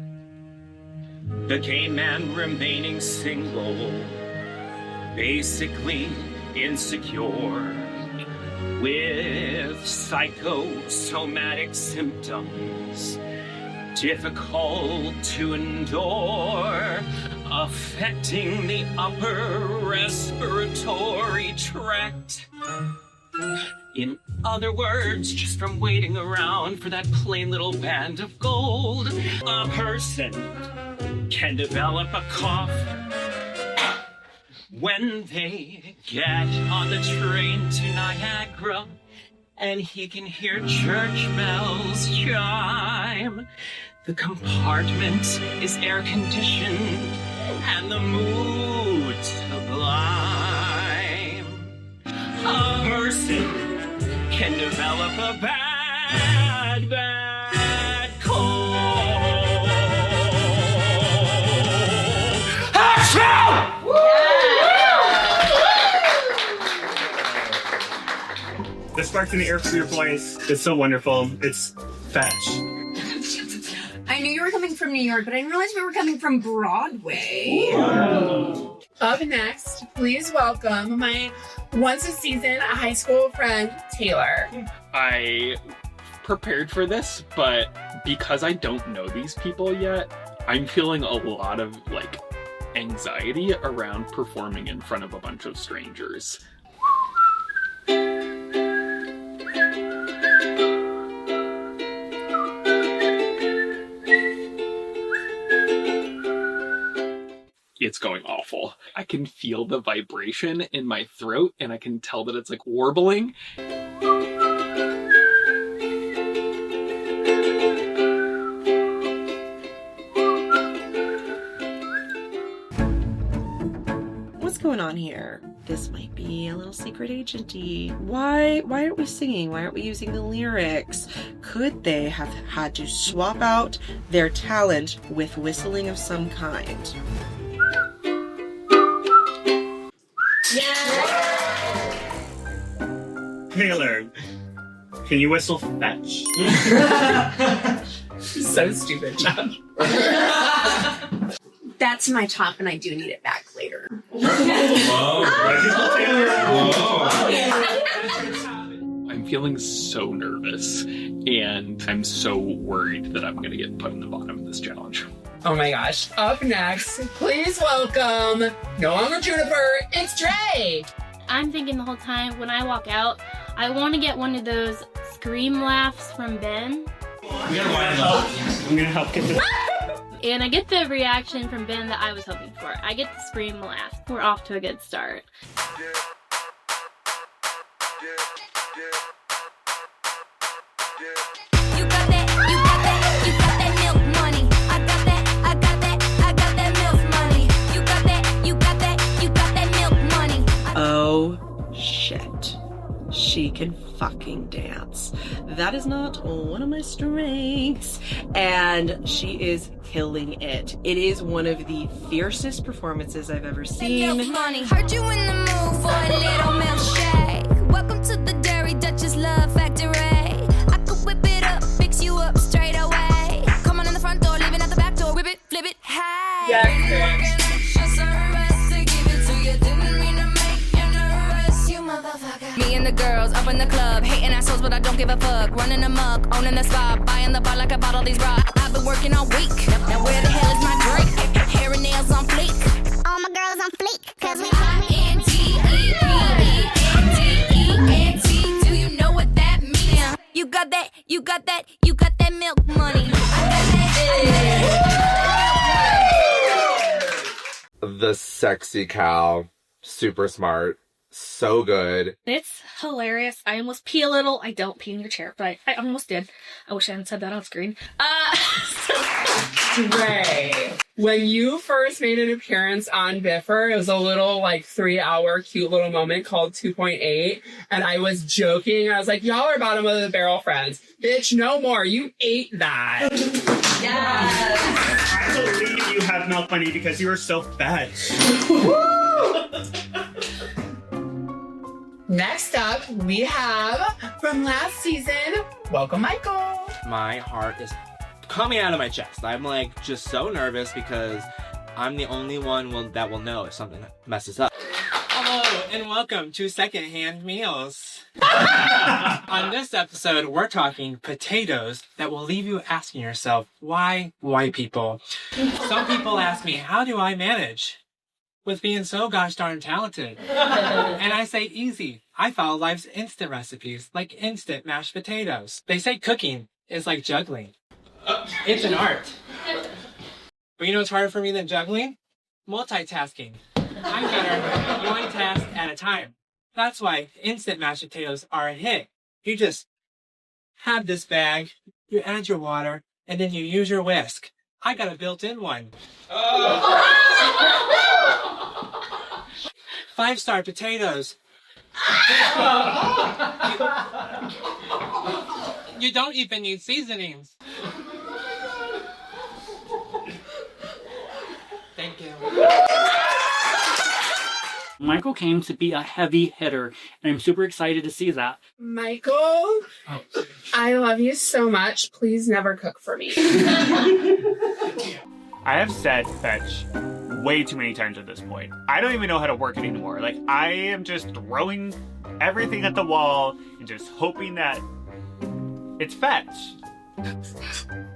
the gay man remaining single, basically insecure, with psychosomatic symptoms, difficult to endure, affecting the upper respiratory tract. In other words, just from waiting around for that plain little band of gold, a person can develop a cough when they get on the train to Niagara, and he can hear church bells chime. The compartment is air-conditioned, and the mood sublime. A person can develop a bad cold. The sparks in the air for your voice is so wonderful. It's fetch. I knew you were coming from New York, but I didn't realize we were coming from Broadway. Up next, please welcome my once a season high school friend, Taylor. I prepared for this, but because I don't know these people yet, I'm feeling a lot of anxiety around performing in front of a bunch of strangers. It's going awful. I can feel the vibration in my throat, and I can tell that it's warbling. What's going on here? This might be a little secret agenty. Why aren't we singing? Why aren't we using the lyrics? Could they have had to swap out their talent with whistling of some kind? Taylor, can you whistle fetch? So stupid, John. That's my top, and I do need it back later. I'm feeling so nervous, and I'm so worried that I'm going to get put in the bottom of this challenge. Oh my gosh. Up next, please welcome, no longer Juniper, it's Dre. I'm thinking the whole time when I walk out, I want to get one of those scream laughs from Ben. I'm gonna help get this. And I get the reaction from Ben that I was hoping for. I get the scream laugh. We're off to a good start. Oh shit. She can fucking dance. That is not one of my strengths. And she is killing it. It is one of the fiercest performances I've ever seen. Money. Heard you in the mood for a little milkshake. Welcome to the Dairy Duchess Love Factory. I could whip it up, fix you up straight away. Come on in the front door, leaving out the back door. Whip it, flip it, hey. Yes, Me and the girls up in the club, hating assholes, but I don't give a fuck. Running amok, owning the spot, buying the bar like I bought all these rocks. I've been working all week. Now where the hell is my drink? Hair and nails on fleek. All my girls on fleek, cause we N-T-E-P-E-N-T-E-N-T. Do you know what that means? You got that, you got that, you got that milk money. The sexy cow, super smart, so good. It's hilarious. I almost pee a little. I don't pee in your chair, but I almost did. I wish I hadn't said that on screen. Dre, when you first made an appearance on Biffer, it was a little 3-hour cute little moment called 2.8. And I was joking. I was like, y'all are bottom of the barrel friends. Bitch, no more. You ate that. Yes. I believe you have milk money because you are so fat. Next up, we have from last season, welcome Michael. My heart is coming out of my chest. I'm just so nervous because I'm the only one that will know if something messes up. Hello and welcome to Secondhand Meals. On this episode, we're talking potatoes that will leave you asking yourself, why white people? Some people ask me, how do I manage with being so gosh darn talented? And I say easy. I follow life's instant recipes, like instant mashed potatoes. They say cooking is like juggling. It's an art. But you know what's harder for me than juggling? Multitasking. I'm better one task at a time. That's why instant mashed potatoes are a hit. You just have this bag, you add your water, and then you use your whisk. I got a built-in one. 5-star potatoes. You don't even need seasonings. Thank you. Michael came to be a heavy hitter, and I'm super excited to see that. Michael, I love you so much. Please never cook for me. I have said fetch way too many times at this point. I don't even know how to work it anymore. Like, I am just throwing everything at the wall and just hoping that it's fetch.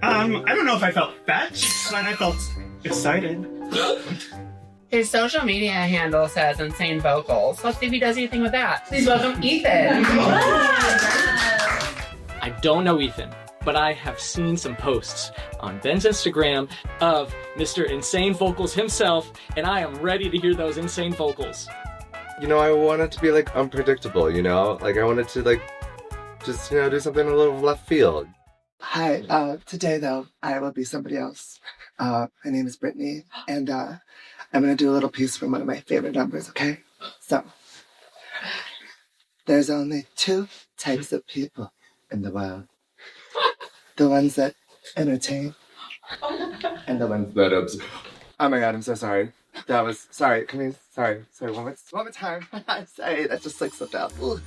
I don't know if I felt fetch, but I felt excited. His social media handle says insane vocals. Let's see if he does anything with that. Please welcome Ethan. I don't know Ethan, but I have seen some posts on Ben's Instagram of Mr. Insane Vocals himself, and I am ready to hear those insane vocals. You know, I wanted to be like unpredictable, you know? Like I wanted to like just, you know, do something a little left field. Hi, today though, I will be somebody else. My name is Brittany, and I'm gonna do a little piece from one of my favorite numbers, okay? So, there's only 2 types of people in the world. The ones that entertain, and the ones that observe. Oh my god, I'm so sorry. That was, sorry, sorry, one more time. Sorry, that just like slipped out. Ooh.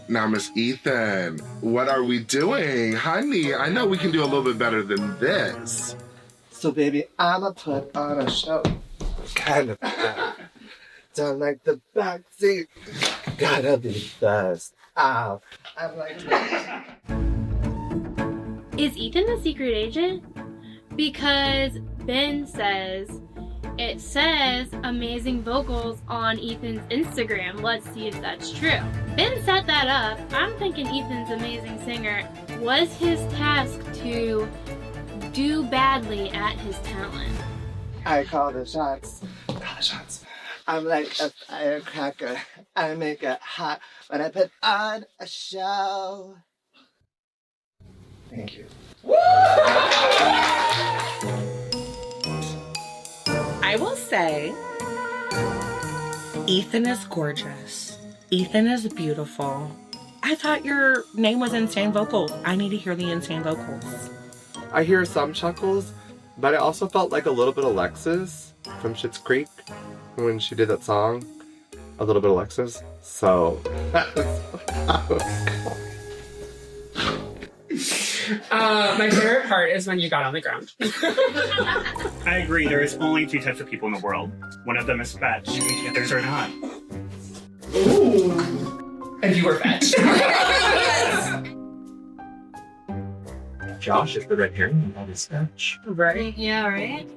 Now, Miss Ethan, what are we doing? Honey, I know we can do a little bit better than this. So baby, I'ma put on a show. Kind of. Don't like the backseat. Gotta be fast. Ow. I'm like... Is Ethan the secret agent? Because Ben says, it says amazing vocals on Ethan's Instagram. Let's see if that's true. Ben set that up. I'm thinking Ethan's amazing singer. Was his task to do badly at his talent? I call the shots. I'm like a firecracker. I make it hot when I put on a show. Thank you. I will say, Ethan is gorgeous. Ethan is beautiful. I thought your name was Insane Vocals. I need to hear the Insane Vocals. I hear some chuckles, but I also felt like a little bit of Alexis from Schitt's Creek when she did that song. A little bit of Alexis. So that was My favorite part is when you got on the ground. I agree, there is only 2 types of people in the world. One of them is fetch, and the others are not. Ooh. And you were fetch. Josh is the red herring that is fetch. Right? Yeah, right?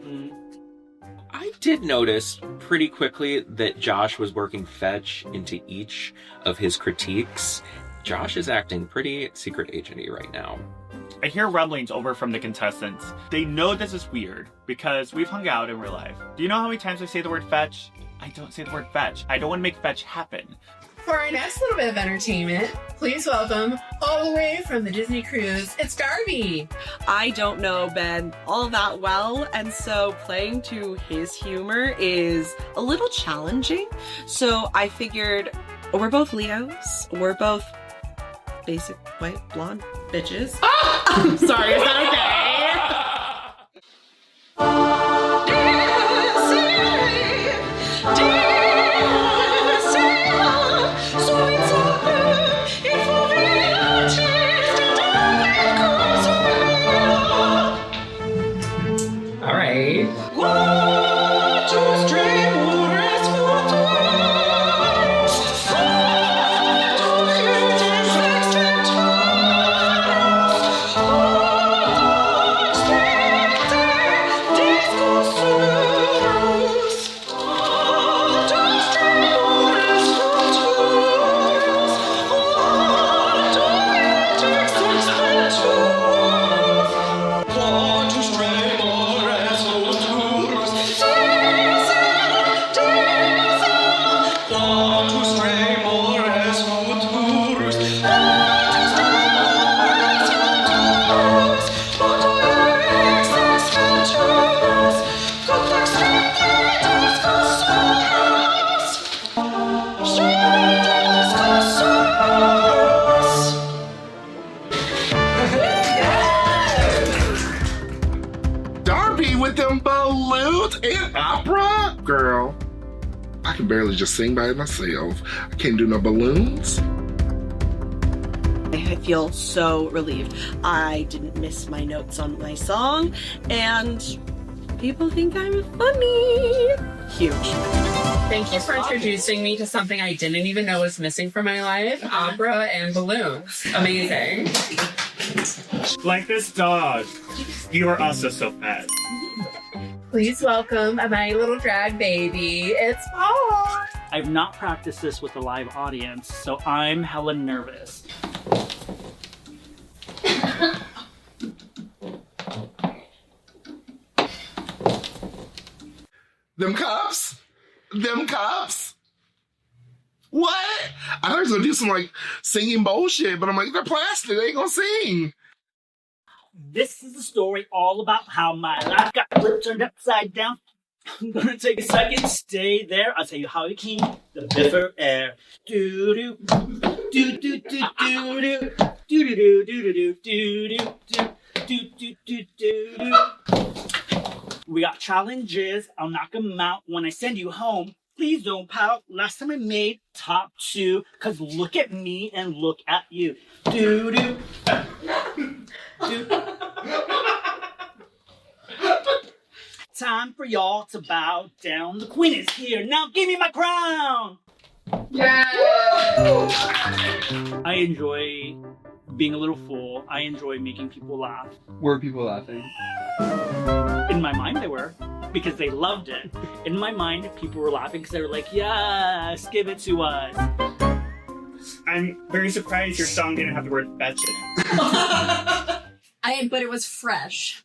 I did notice pretty quickly that Josh was working fetch into each of his critiques. Josh is acting pretty secret agenty right now. I hear rumblings over from the contestants. They know this is weird because we've hung out in real life. Do you know how many times I say the word fetch? I don't say the word fetch. I don't want to make fetch happen. For our next little bit of entertainment, please welcome, all the way from the Disney cruise, it's Darby. I don't know Ben all that well, and so playing to his humor is a little challenging. So I figured, we're both Leos. We're both basic white blonde bitches. I'm sorry, is that okay? All right. Girl, I can barely just sing by myself. I can't do no balloons. I feel so relieved. I didn't miss my notes on my song, and people think I'm funny. Huge. Thank you for introducing me to something I didn't even know was missing from my life. Opera and balloons. Amazing. Like this dog. You are also so fat. Please welcome my little drag baby. It's Paul. I've not practiced this with a live audience, so I'm hella nervous. Them cops? Them cops? What? I thought I was gonna do some like singing bullshit, but I'm like, they're plastic, they ain't gonna sing. This is the story all about how my life got flipped, turned upside down. I'm gonna take a second, stay there. I'll tell you how it came. The Biffer air. Do do do do do do do do do do do do do do do do. We got challenges. I'll knock them out when I send you home. Please don't pout. Last time I made top 2, cause look at me and look at you. Do do do. Time for y'all to bow down. The queen is here. Now give me my crown. Yeah. I enjoy being a little fool. I enjoy making people laugh. Were people laughing? In my mind, they were, because they loved it. In my mind, people were laughing because they were like, yes, give it to us. I'm very surprised your song didn't have the word fetch in it. But it was fresh.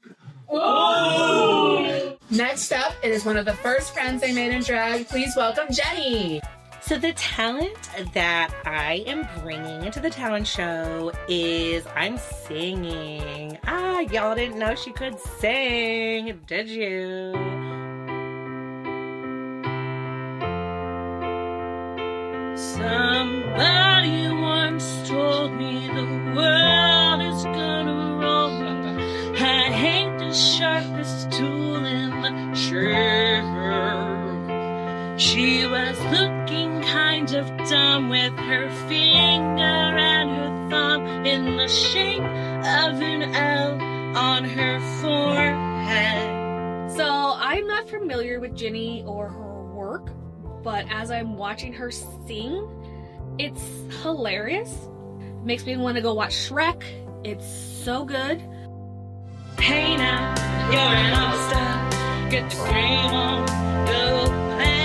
Oh! Next up, it is one of the first friends I made in drag. Please welcome Jenny. So the talent that I am bringing into the talent show is I'm singing. Y'all didn't know she could sing, did you? Somebody once told me the world is gonna roll me. I ain't the sharpest tool in the shed. She was looking kind of dumb with her finger and her thumb in the shape of an L on her forehead. So I'm not familiar with Jenny or her work, but as I'm watching her sing, it's hilarious. Makes me want to go watch Shrek. It's so good. Hey now, you're an all-star. Get the cream on, go play.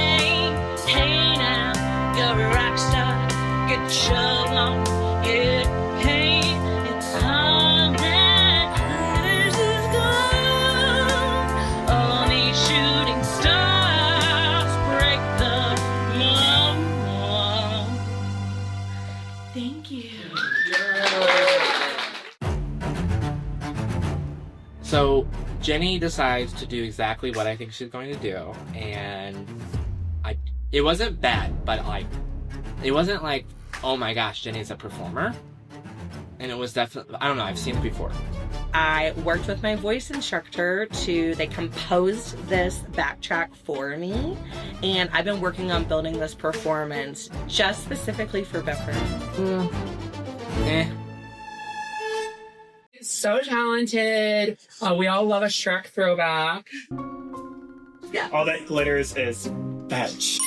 Hey now, you're a rock star. Get the show on, get paid. It's all that glitters is gold. Only shooting stars break the mold. Thank you. So Jenny decides to do exactly what I think she's going to do, and it wasn't bad, but it wasn't like, oh my gosh, Jenny's a performer. And it was definitely, I don't know, I've seen it before. I worked with my voice instructor they composed this backtrack for me, and I've been working on building this performance just specifically for Biffer. So talented. We all love a Shrek throwback. Yeah. All that glitters is fetch.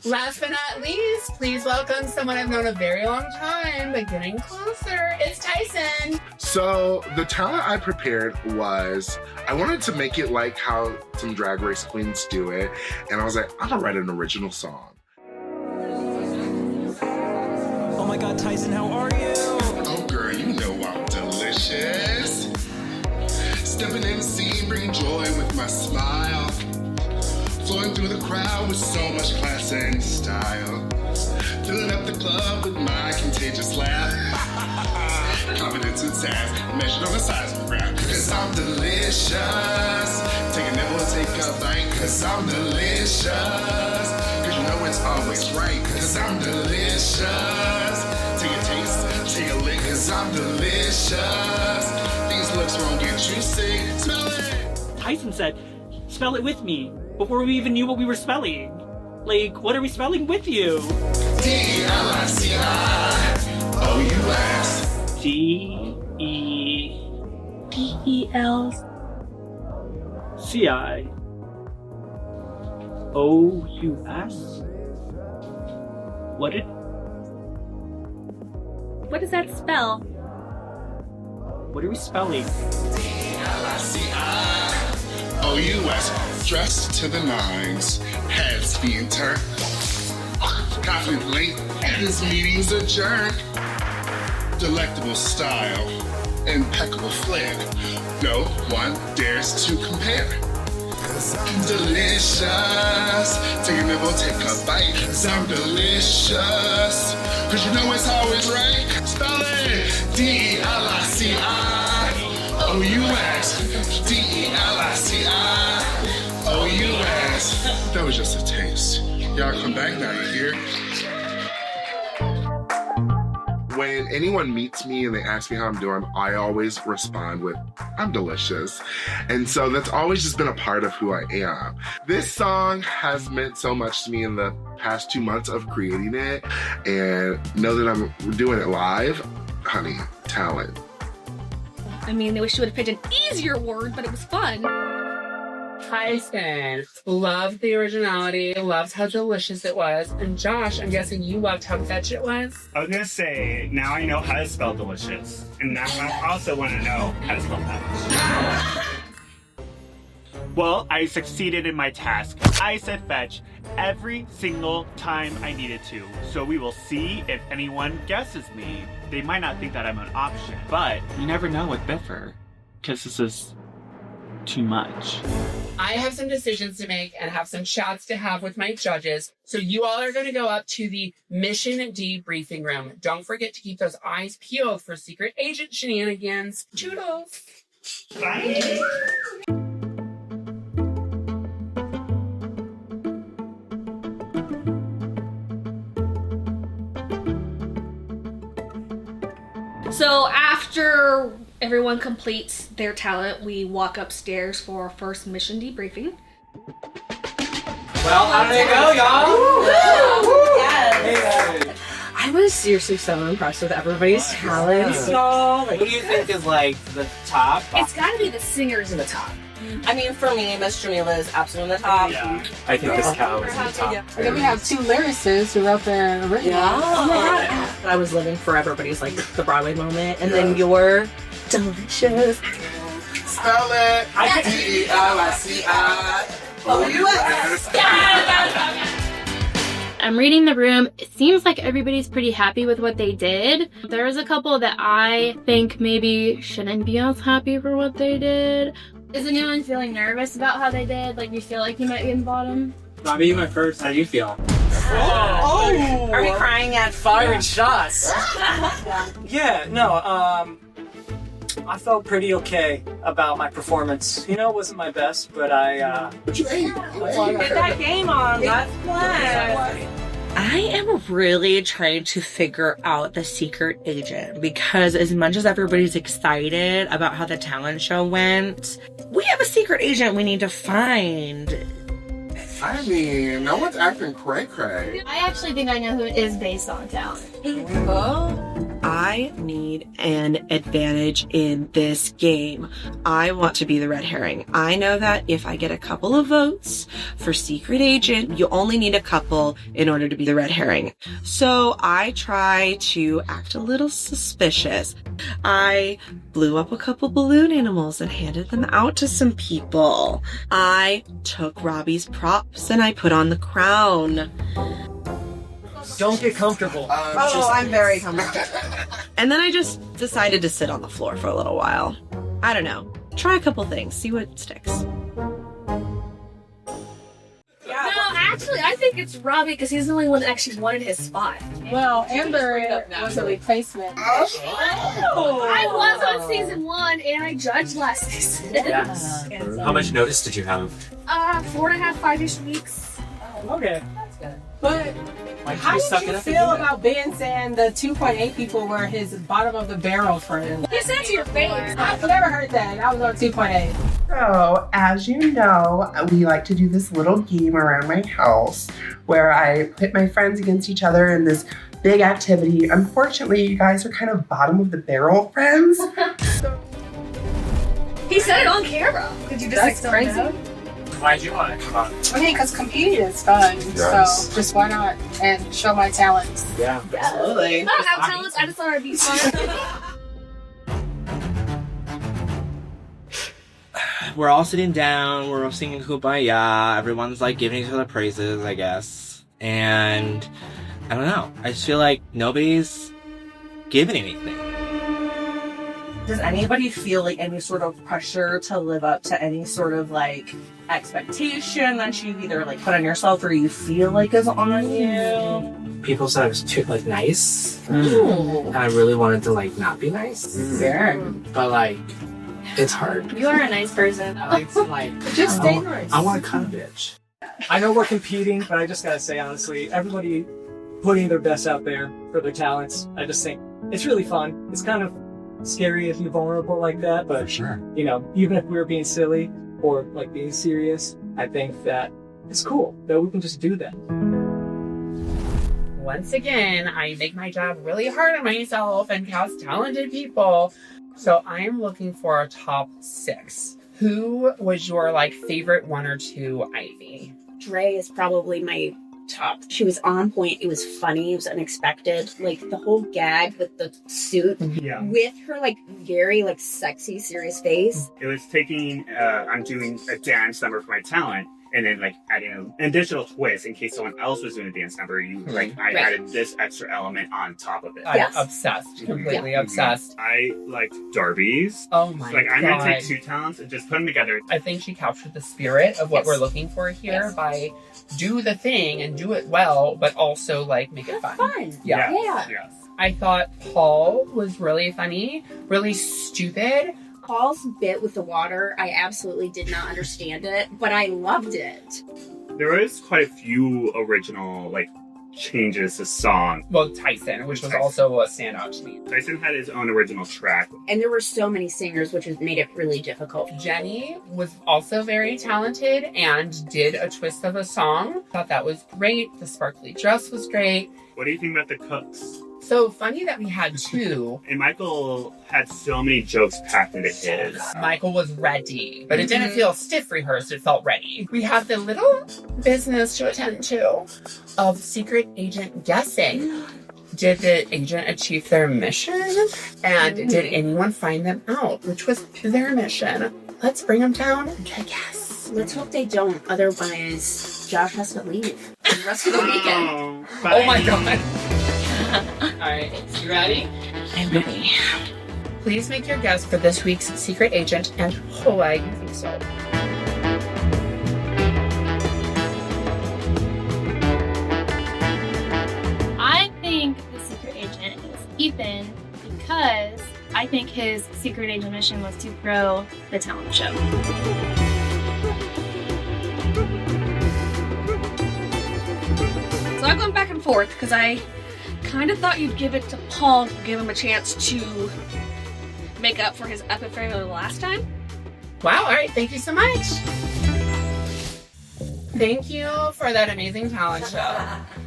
Last but not least, please welcome someone I've known a very long time, but getting closer. It's Tyson. So the talent I prepared was, I wanted to make it like how some Drag Race queens do it. And I was like, I'm gonna write an original song. Oh my God, Tyson, how are you? Oh girl, you know I'm delicious. Stepping in the scene, bringing joy with my smile. Flowing through the crowd with so much class and style. Filling up the club with my contagious laugh. Confidence and sass, measured on the size of a graph. Cause I'm delicious. Take a nibble, take a bite. Cause I'm delicious. Cause you know it's always right. Cause I'm delicious. Take a taste, take a lick. Cause I'm delicious. These looks won't get you sick. Smell it. Tyson said, spell it with me, before we even knew what we were spelling. Like, what are we spelling with you? D-E-L-I-C-I-O-U-S. D-E-E-L-C-I-O-U-S? What does that spell? What are we spelling? D-E-L-I-C-I-O-U-S. Dressed to the nines, heads being turned. Confident late, this meeting's adjourned. Delectable style, impeccable flair. No one dares to compare. Delicious. Take a nibble, take a bite. I'm delicious. Cause you know it's always right. Spell it. D-E-L-I-C-I-O-U-S. D-E-L-I-C-I-O-U-S. That was just a taste. Y'all come back now, you hear? When anyone meets me and they ask me how I'm doing, I always respond with, I'm delicious. And so that's always just been a part of who I am. This song has meant so much to me in the past 2 months of creating it. And know that I'm doing it live, honey, talent. I mean, they wish you would have picked an easier word, but it was fun. Tyson loved the originality, loved how delicious it was. And Josh, I'm guessing you loved how fetch it was. I was gonna say, now I know how to spell delicious. And now I also want to know how to spell fetch. Well, I succeeded in my task. I said fetch every single time I needed to. So we will see if anyone guesses me. They might not think that I'm an option, but You never know with Biffer, because this is too much. I have some decisions to make and have some chats to have with my judges. So you all are going to go up to the Mission debriefing room. Don't forget to keep those eyes peeled for secret agent shenanigans. Toodles. Bye. So after everyone completes their talent, we walk upstairs for our first mission debriefing. Well, how did it go, y'all? Yes. I was seriously so impressed with everybody's talents, y'all. Who do you think is like the top? It's got to be the singers in the top. I mean, for me, Miss Jamila is absolutely in the top. Yeah. I think this cow is in the top. Then we have two lyricists who wrote the original. Yeah. Oh my god. I was living for everybody's like the Broadway moment, and then your delicious. Spell it. D-E-L-I-C-I-O-U-S. I'm reading the room. It seems like everybody's pretty happy with what they did. There's a couple that I think maybe shouldn't be as happy for what they did. Is anyone feeling nervous about how they did? Like you feel like you might be in the bottom? Bobby, you went first. How do you feel? Oh! Are we crying at Firing shots. Yeah, no, I felt pretty okay about my performance. You know, it wasn't my best, but But you ate. Get that game on. That's fun. I am really trying to figure out the secret agent because as much as everybody's excited about how the talent show went, we have a secret agent we need to find. I mean, no one's acting cray-cray. I actually think I know who it is based on talent. I need an advantage in this game. I want to be the red herring. I know that if I get a couple of votes for secret agent, you only need a couple in order to be the red herring. So I try to act a little suspicious. I blew up a couple balloon animals and handed them out to some people. I took Robbie's props and I put on the crown. don't get comfortable. I'm very comfortable. And then I just decided to sit on the floor for a little while. I don't know. Try a couple things, see what sticks. No, actually, I think it's Robbie because he's the only one that actually wanted his spot. Well, Amber was a replacement. I was on season 1 and I judged last season. Yes. How much notice did you have? 4.5, 5-ish weeks. Okay. But how did you feel about Ben saying the 2.8 people were his bottom of the barrel friends? He said to your face. I've never heard that. I was on 2.8. So, as you know, we like to do this little game around my house where I pit my friends against each other in this big activity. Unfortunately, you guys are kind of bottom of the barrel friends. He said it on camera. Did you just That's crazy. Why'd you want to come on? I mean, because competing is fun, Yes. so just why not? And show my talents. Yeah. Absolutely. I don't have talents. I just thought it'd be fun. We're all sitting down, we're all singing Kumbaya, everyone's like giving each other praises, I guess. And I don't know. I just feel like nobody's giving anything. Does anybody feel like any sort of pressure to live up to any sort of like expectation that you either like put on yourself or you feel like is on you? People said I was too like nice, Ooh. and I really wanted to like not be nice. Sure. But like, it's hard. You are a nice person. It's like Just stay I nice. want to cut a bitch. I know we're competing, but I just gotta say honestly, everybody putting their best out there for their talents. I just think it's really fun. It's kind of scary if you're vulnerable like that, but sure. You know, even if we were being silly or like being serious, I think that it's cool that we can just do that. Once again, I make my job really hard on myself and cast talented people. So I am looking for a top 6. Who was your like favorite 1 or 2, Ivy? Dre is probably my top. She was on point. It was funny. It was unexpected. Like the whole gag with the suit Yeah. with her like very like sexy, serious face. It was taking, I'm doing a dance number for my talent, and then like adding an additional twist in case someone else was doing a dance number. I Right. added this extra element on top of it. I'm obsessed, completely obsessed. I liked Darby's. Oh my Like I'm gonna take God. 2 talents and just put them together. I think she captured the spirit of what Yes. we're looking for here Yes. by do the thing and do it well, but also like make it fun. Yeah. Yes. I thought Paul was really funny, really stupid. Paul's bit with the water, I absolutely did not understand it, but I loved it. There was quite a few original like changes to song. Well, Tyson, which was also a standout to me. Tyson had his own original track. And there were so many singers, which has made it really difficult. Jenny was also very talented and did a twist of a song. Thought that was great. The sparkly dress was great. What do you think about the cooks? So funny that we had 2. And Michael had so many jokes packed into his. Michael was ready, but it didn't feel stiff rehearsed. It felt ready. We have the little business to attend to of secret agent guessing. Did the agent achieve their mission? And did anyone find them out? Which was their mission? Let's bring them down and get a guess. Let's hope they don't, otherwise Josh has to leave for the rest of the weekend. Oh my God. Alright, you ready? I'm ready. Please make your guess for this week's secret agent and why you think so. I think the secret agent is Ethan because I think his secret agent mission was to grow the talent show. So I've gone back and forth because I kind of thought you'd give it to Paul to give him a chance to make up for his epic failure last time. Wow, alright, thank you so much. Thank you for that amazing talent show.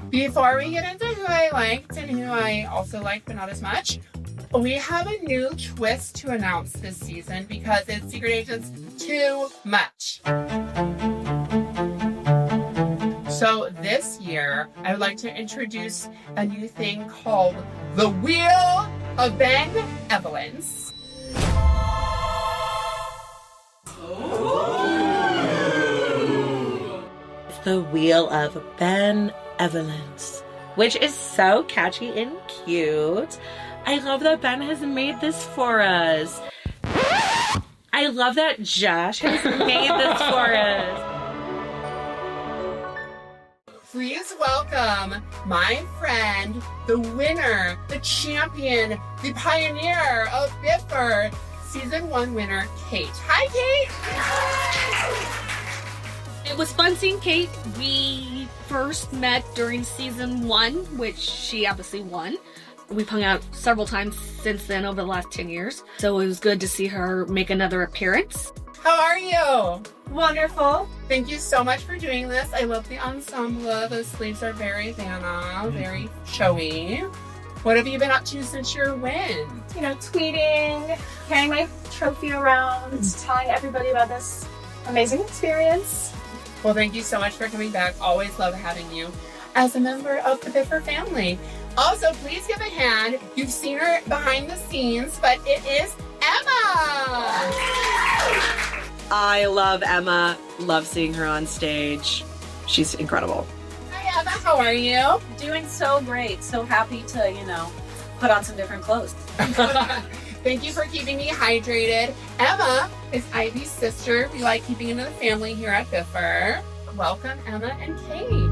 Before we get into who I liked and who I also liked but not as much, we have a new twist to announce this season because it's Secret Agents too much. So this year, I would like to introduce a new thing called the Wheel of Benevolence. The Wheel of Benevolence, which is so catchy and cute. I love that Ben has made this for us. I love that Josh has made this for us. Please welcome my friend, the winner, the champion, the pioneer of Bifford, Season 1 winner, Kate. Hi, Kate! It was fun seeing Kate. We first met during season 1, which she obviously won. We've hung out several times since then over the last 10 years. So it was good to see her make another appearance. How are you? Wonderful. Thank you so much for doing this. I love the ensemble. The sleeves are very Vanna, very showy. What have you been up to since your win? You know, tweeting, carrying my trophy around, telling everybody about this amazing experience. Well, thank you so much for coming back. Always love having you as a member of the Biffer family. Also, please give a hand. You've seen her behind the scenes, but it is Emma! I love Emma. Love seeing her on stage. She's incredible. Hi, Emma. How are you? Doing so great. So happy to, you know, put on some different clothes. Thank you for keeping me hydrated. Emma is Ivy's sister. We like keeping it in the family here at Biffer. Welcome, Emma and Kate.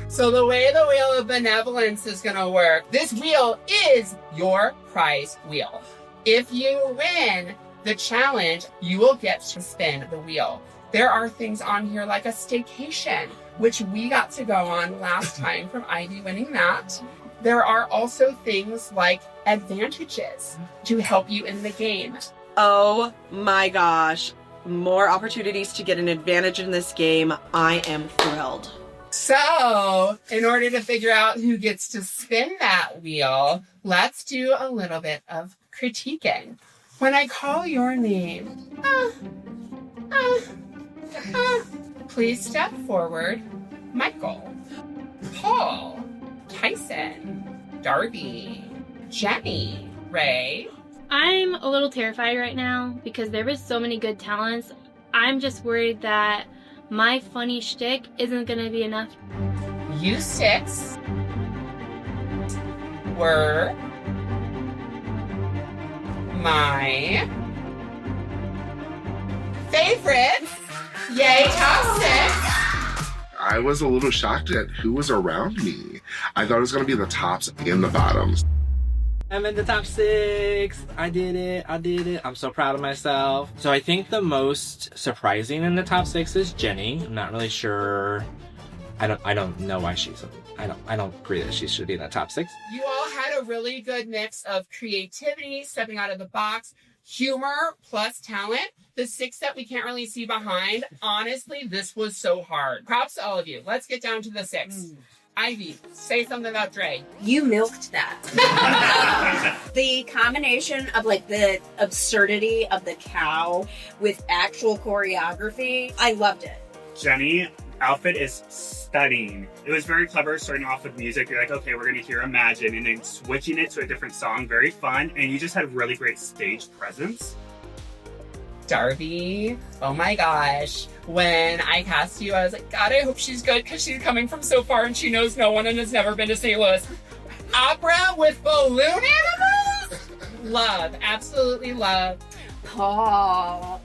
So the way the Wheel of Benevolence is going to work, this wheel is your prize wheel. If you win the challenge, you will get to spin the wheel. There are things on here like a staycation, which we got to go on last time from Ivy winning that. There are also things like advantages to help you in the game. Oh my gosh. More opportunities to get an advantage in this game. I am thrilled. So, in order to figure out who gets to spin that wheel, let's do a little bit of critiquing. When I call your name, please step forward. Michael, Paul, Tyson, Darby, Jenny, Ray. I'm a little terrified right now because there was so many good talents. I'm just worried that my funny shtick isn't going to be enough. You 6 were my favorites. Yay, top 6. I was a little shocked at who was around me. I thought it was going to be the tops and the bottoms. I'm in the top 6. I did it. I'm so proud of myself. So I think the most surprising in the top 6 is Jenny. I'm not really sure. I don't know why she's. I don't agree that she should be in the top 6. You all had a really good mix of creativity, stepping out of the box, humor plus talent. The 6 that we can't really see behind. Honestly, this was so hard. Props to all of you. Let's get down to the 6. Ivy, say something about Dre. You milked that. The combination of like the absurdity of the cow with actual choreography, I loved it. Jenny, outfit is stunning. It was very clever starting off with music. You're like, okay, we're gonna hear Imagine, and then switching it to a different song, very fun. And you just had really great stage presence. Darby, oh my gosh. When I cast you, I was like, God, I hope she's good because she's coming from so far and she knows no one and has never been to St. Louis. Opera with balloon animals? Love, absolutely love. Paul.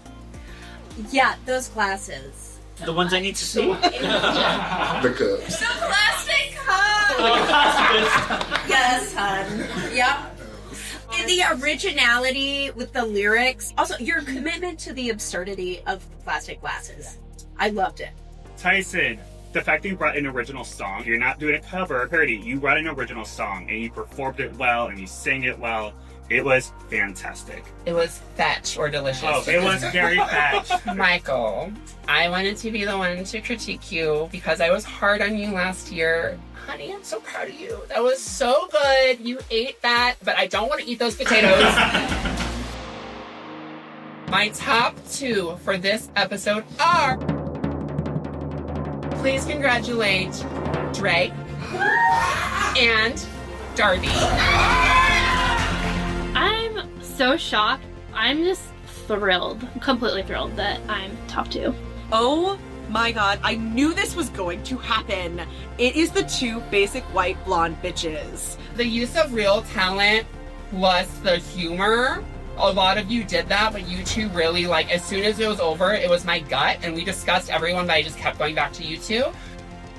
Yeah, those glasses. The ones I need to see? The cups. The plastic cup! Yes, hun. Yep. And the originality with the lyrics. Also, your commitment to the absurdity of plastic glasses. I loved it. Tyson, the fact that you brought an original song, you're not doing a cover or parody, you brought an original song and you performed it well and you sang it well. It was fantastic. It was fetch or delicious. Oh, it was very fetch. Michael, I wanted to be the one to critique you because I was hard on you last year. Honey, I'm so proud of you. That was so good. You ate that, but I don't want to eat those potatoes. My top 2 for this episode are... Please congratulate Dre and Darby. I'm so shocked. I'm just thrilled, completely thrilled that I'm top 2. Oh my god, I knew this was going to happen. It is the 2 basic white blonde bitches. The use of real talent plus the humor. A lot of you did that, but you 2 really, like, as soon as it was over, it was my gut, and we discussed everyone, but I just kept going back to you 2.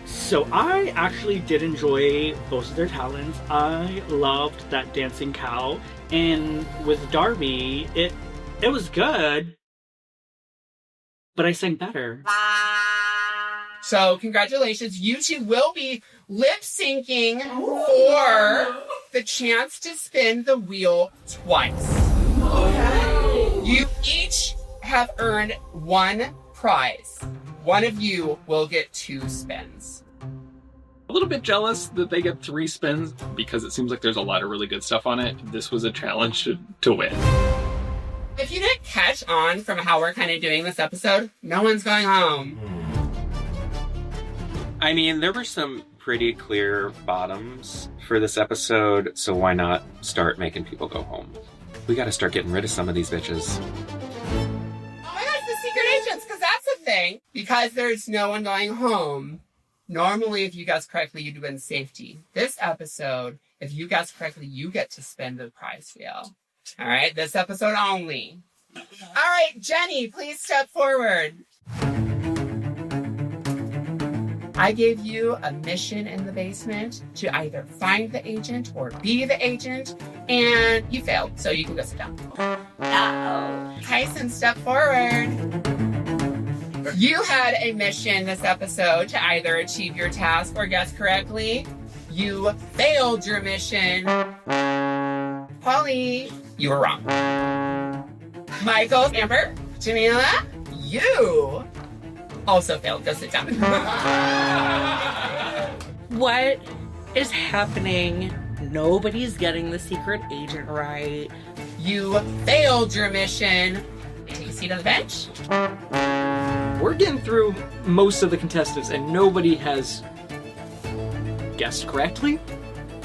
So I actually did enjoy both of their talents. I loved that dancing cow, and with Darby, it was good, But I sang better. So congratulations. You two will be lip syncing for the chance to spin the wheel twice. You each have earned one prize. One of you will get 2 spins. A little bit jealous that they get 3 spins because it seems like there's a lot of really good stuff on it. This was a challenge to win. If you didn't catch on from how we're kind of doing this episode, no one's going home. I mean, there were some pretty clear bottoms for this episode, so why not start making people go home? We gotta start getting rid of some of these bitches. Oh my gosh, the secret agents, because that's a thing. Because there's no one going home. Normally, if you guess correctly, you'd win safety. This episode, if you guess correctly, you get to spin the prize wheel. All right, this episode only. All right, Jenny, please step forward. I gave you a mission in the basement to either find the agent or be the agent, and you failed, so you can go sit down. Uh-oh. Tyson, step forward. You had a mission this episode to either achieve your task or guess correctly. You failed your mission. Polly, you were wrong. Michael, Amber, Jamila, you also failed. Go sit down. What is happening? Nobody's getting the secret agent right. You failed your mission. Take a seat on the bench. We're getting through most of the contestants and nobody has guessed correctly.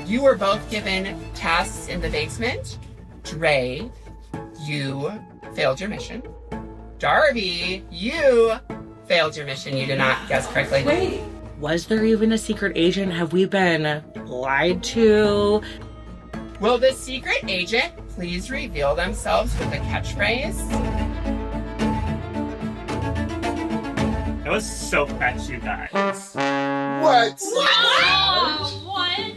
You were both given tasks in the basement. Dre, you failed your mission. Darby, you failed your mission. You did not guess correctly. Wait. Was there even a secret agent? Have we been lied to? Will the secret agent please reveal themselves with a catchphrase? That was so fetch, you guys. What? What?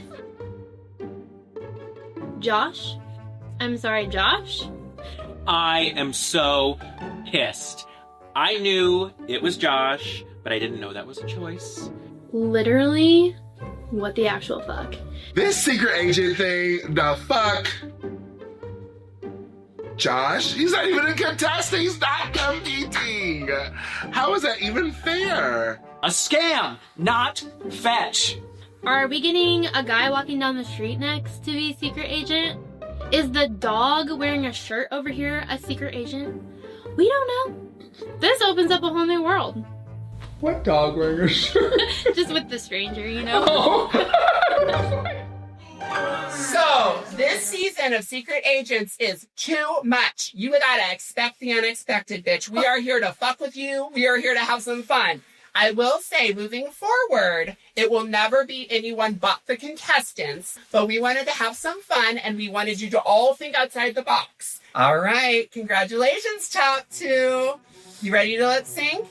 Josh? I'm sorry, Josh? I am so pissed. I knew it was Josh, but I didn't know that was a choice. Literally, what the actual fuck? This secret agent thing, the fuck? Josh, he's not even a contestant. He's not competing. How is that even fair? A scam, not fetch. Are we getting a guy walking down the street next to be secret agent? Is the dog wearing a shirt over here a secret agent? We don't know. This opens up a whole new world. What dog wearing a shirt? Just with the stranger, you know? Oh. So, this season of Secret Agents is too much. You gotta expect the unexpected, bitch. We are here to fuck with you. We are here to have some fun. I will say, moving forward, it will never be anyone but the contestants, but we wanted to have some fun and we wanted you to all think outside the box. All right, congratulations, top 2. You ready to lip sync?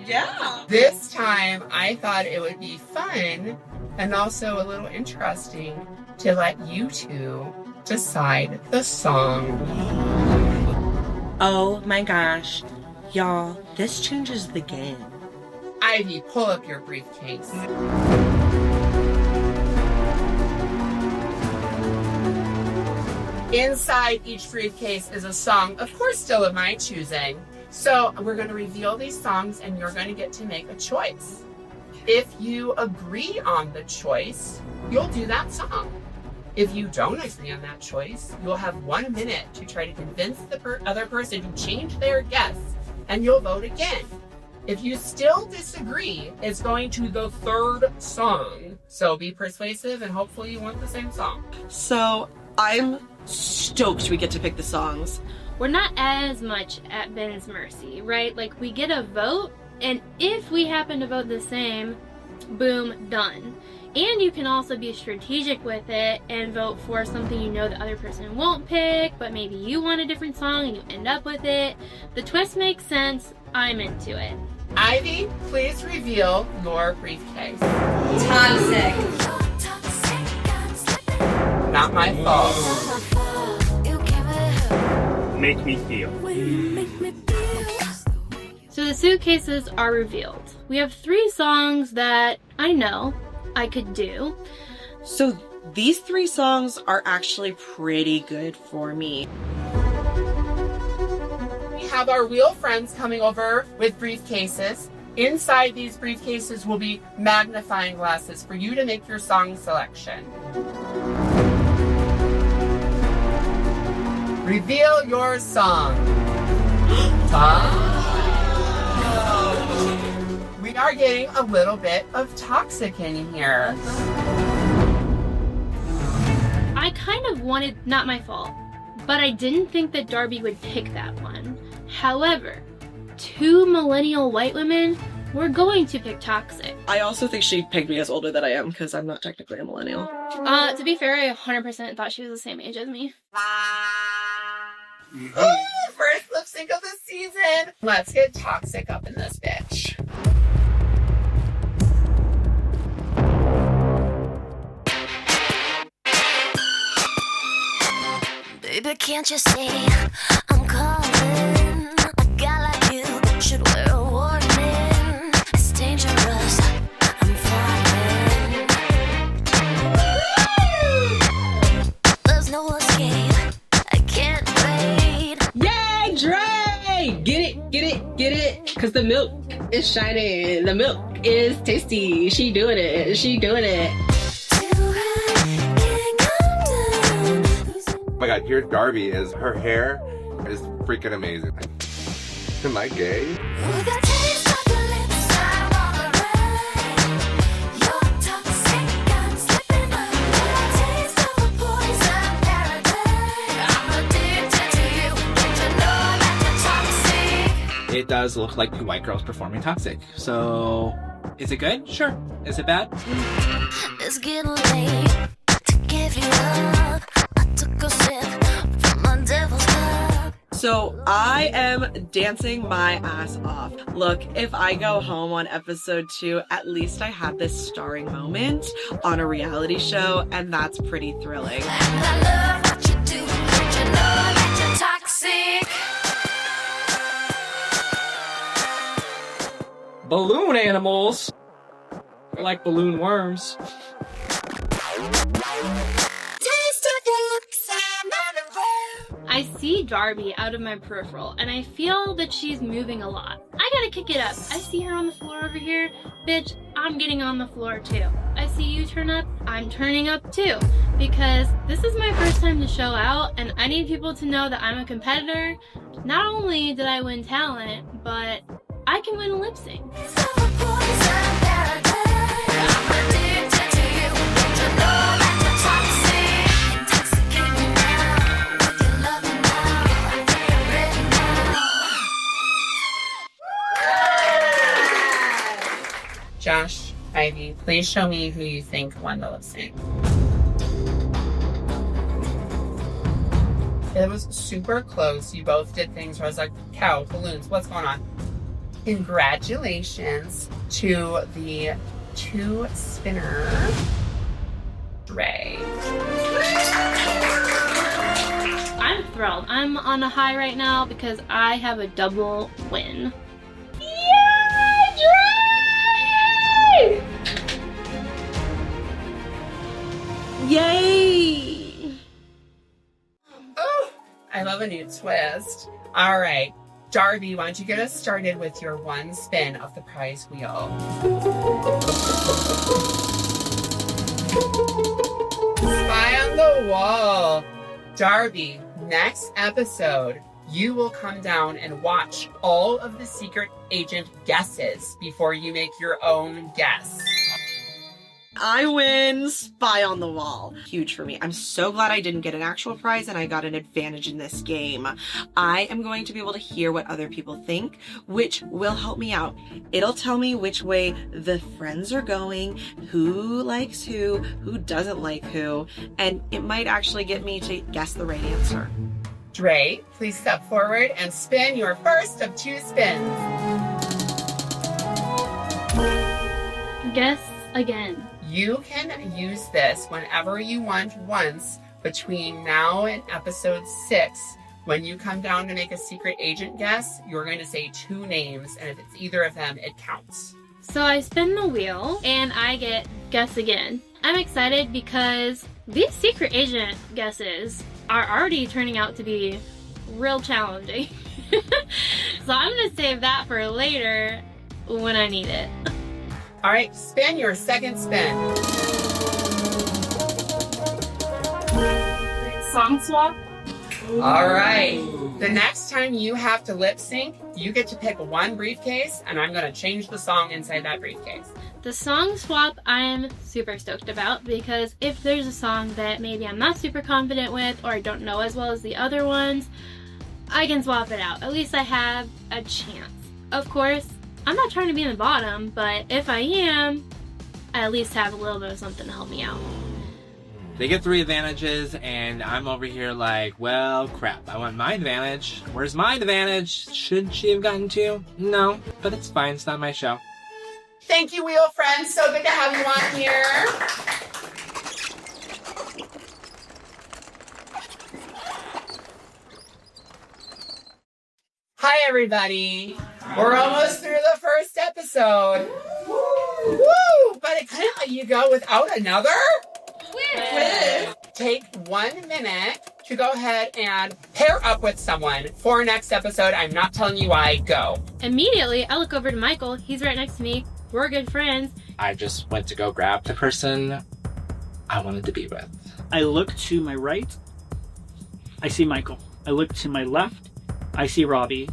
Yeah. This time, I thought it would be fun and also a little interesting to let you two decide the song. Oh my gosh. Y'all, this changes the game. Ivy, pull up your briefcase. Inside each briefcase is a song, of course still of my choosing. So we're going to reveal these songs and you're going to get to make a choice. If you agree on the choice, you'll do that song. If you don't agree on that choice, you'll have 1 minute to try to convince the other person to change their guess, and you'll vote again. If you still disagree, it's going to the third song. So be persuasive and hopefully you want the same song. So I'm stoked we get to pick the songs. We're not as much at Ben's mercy, right? Like, we get a vote, and if we happen to vote the same, boom, done. And you can also be strategic with it and vote for something you know the other person won't pick, but maybe you want a different song and you end up with it. The twist makes sense. I'm into it. Ivy, please reveal your briefcase. Toxic. Not my fault. Make me feel. So the suitcases are revealed. We have 3 songs that I know I could do. So these 3 songs are actually pretty good for me. We have our real friends coming over with briefcases. Inside these briefcases will be magnifying glasses for you to make your song selection. Reveal your song. We are getting a little bit of Toxic in here. I kind of wanted Not My Fault, but I didn't think that Darby would pick that one. However, 2 millennial white women were going to pick Toxic. I also think she picked me as older than I am because I'm not technically a millennial. To be fair, I 100% thought she was the same age as me. Ooh, first lip sync of the season. Let's get Toxic up in this bitch. Baby, can't you see I'm calling? A guy like you should wear a warning. It's dangerous, I'm falling. There's no escape, I can't wait. Yay, Dre! Get it. Cause the milk is shining. The milk is tasty. She doing it. Oh my god, here Darby is. Her hair is freaking amazing. Am I gay? It does look like 2 white girls performing Toxic. So, is it good? Sure. Is it bad? It's getting late to give you up. I took a sip from my devil's cup. So I am dancing my ass off. Look, if I go home on episode 2, at least I had this starring moment on a reality show, and that's pretty thrilling. I love what you do, but you know that you're toxic. Balloon animals. They're like balloon worms. I see Darby out of my peripheral, and I feel that she's moving a lot. I gotta kick it up. I see her on the floor over here. Bitch, I'm getting on the floor too. I see you turn up, I'm turning up too. Because this is my first time to show out, and I need people to know that I'm a competitor. Not only did I win talent, but I can win a lip sync. Josh, Ivy, please show me who you think won the lip sync. It was super close. You both did things where I was like, cow, balloons, what's going on? Congratulations to the 2 spinner, Dre. I'm thrilled. I'm on a high right now because I have a double win. Yay, Dre! Yay! Oh, I love a new twist. All right, Darby, why don't you get us started with your 1 spin of the prize wheel? Spy on the wall. Darby, next episode, you will come down and watch all of the secret agent guesses before you make your own guess. I win Spy on the Wall. Huge for me. I'm so glad I didn't get an actual prize and I got an advantage in this game. I am going to be able to hear what other people think, which will help me out. It'll tell me which way the friends are going, who likes who doesn't like who, and it might actually get me to guess the right answer. Dre, please step forward and spin your first of 2 spins. Guess again. You can use this whenever you want once between now and episode 6 When you come down to make a secret agent guess, you're going to say 2 names, and if it's either of them, it counts. So I spin the wheel and I get guess again. I'm excited because these secret agent guesses are already turning out to be real challenging. So I'm gonna save that for later when I need it. All right, spin your second spin. Song swap. All right. The next time you have to lip sync, you get to pick one briefcase, and I'm going to change the song inside that briefcase. The song swap I'm super stoked about because if there's a song that maybe I'm not super confident with or I don't know as well as the other ones, I can swap it out. At least I have a chance. Of course, I'm not trying to be in the bottom, but if I am, I at least have a little bit of something to help me out. They get 3 advantages, and I'm over here like, well, crap. I want my advantage. Where's my advantage? Should she have gotten 2? No, but it's fine. It's not my show. Thank you, Wheel Friends. So good to have you on here. Hi, everybody. We're almost through the first episode. Woo! But I couldn't let you go without another quiz. Take 1 minute to go ahead and pair up with someone for next episode. I'm not telling you why. Go. Immediately, I look over to Michael. He's right next to me. We're good friends. I just went to go grab the person I wanted to be with. I look to my right. I see Michael. I look to my left. I see Robbie.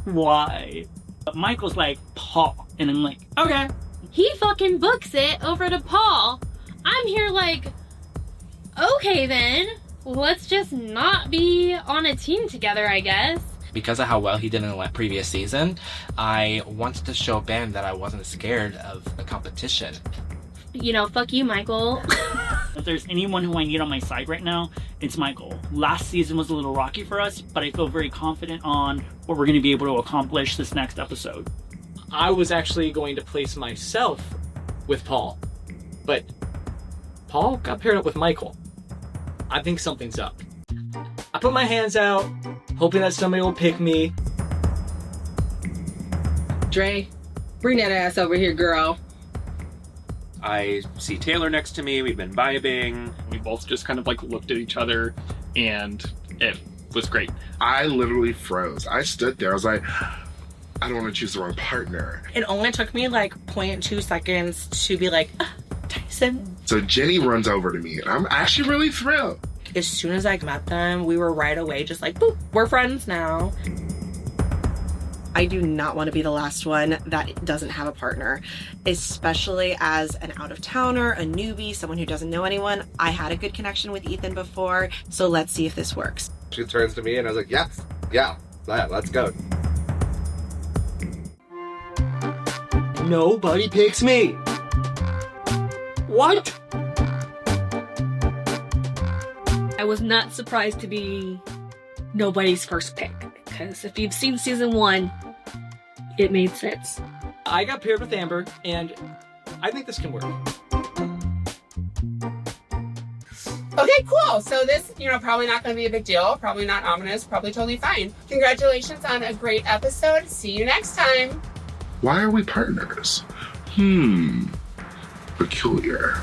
Why? But Michael's like, Paul. And I'm like, okay. He fucking books it over to Paul. I'm here like, okay then, let's just not be on a team together, I guess. Because of how well he did in the previous season, I wanted to show Ben that I wasn't scared of the competition. You know, fuck you, Michael. If there's anyone who I need on my side right now, it's Michael. Last season was a little rocky for us, but I feel very confident on what we're going to be able to accomplish this next episode. I was actually going to place myself with Paul, but Paul got paired up with Michael. I think something's up. I put my hands out, hoping that somebody will pick me. Dre, bring that ass over here, girl. I see Taylor next to me. We've been vibing. We both just kind of like looked at each other, and it was great. I literally froze. I stood there. I was like, I don't want to choose the wrong partner. It only took me like 0.2 seconds to be like, Tyson. So Jenny runs over to me, and I'm actually really thrilled. As soon as I met them, we were right away just like, boop, we're friends now. I do not want to be the last one that doesn't have a partner, especially as an out-of-towner, a newbie, someone who doesn't know anyone. I had a good connection with Ethan before, so let's see if this works. She turns to me and I was like, yes, yeah, let's go. Nobody picks me. What? I was not surprised to be nobody's first pick, because if you've seen season 1, it made sense. I got paired with Amber, and I think this can work. Okay, cool. So this, probably not going to be a big deal. Probably not ominous. Probably totally fine. Congratulations on a great episode. See you next time. Why are we partners? Peculiar.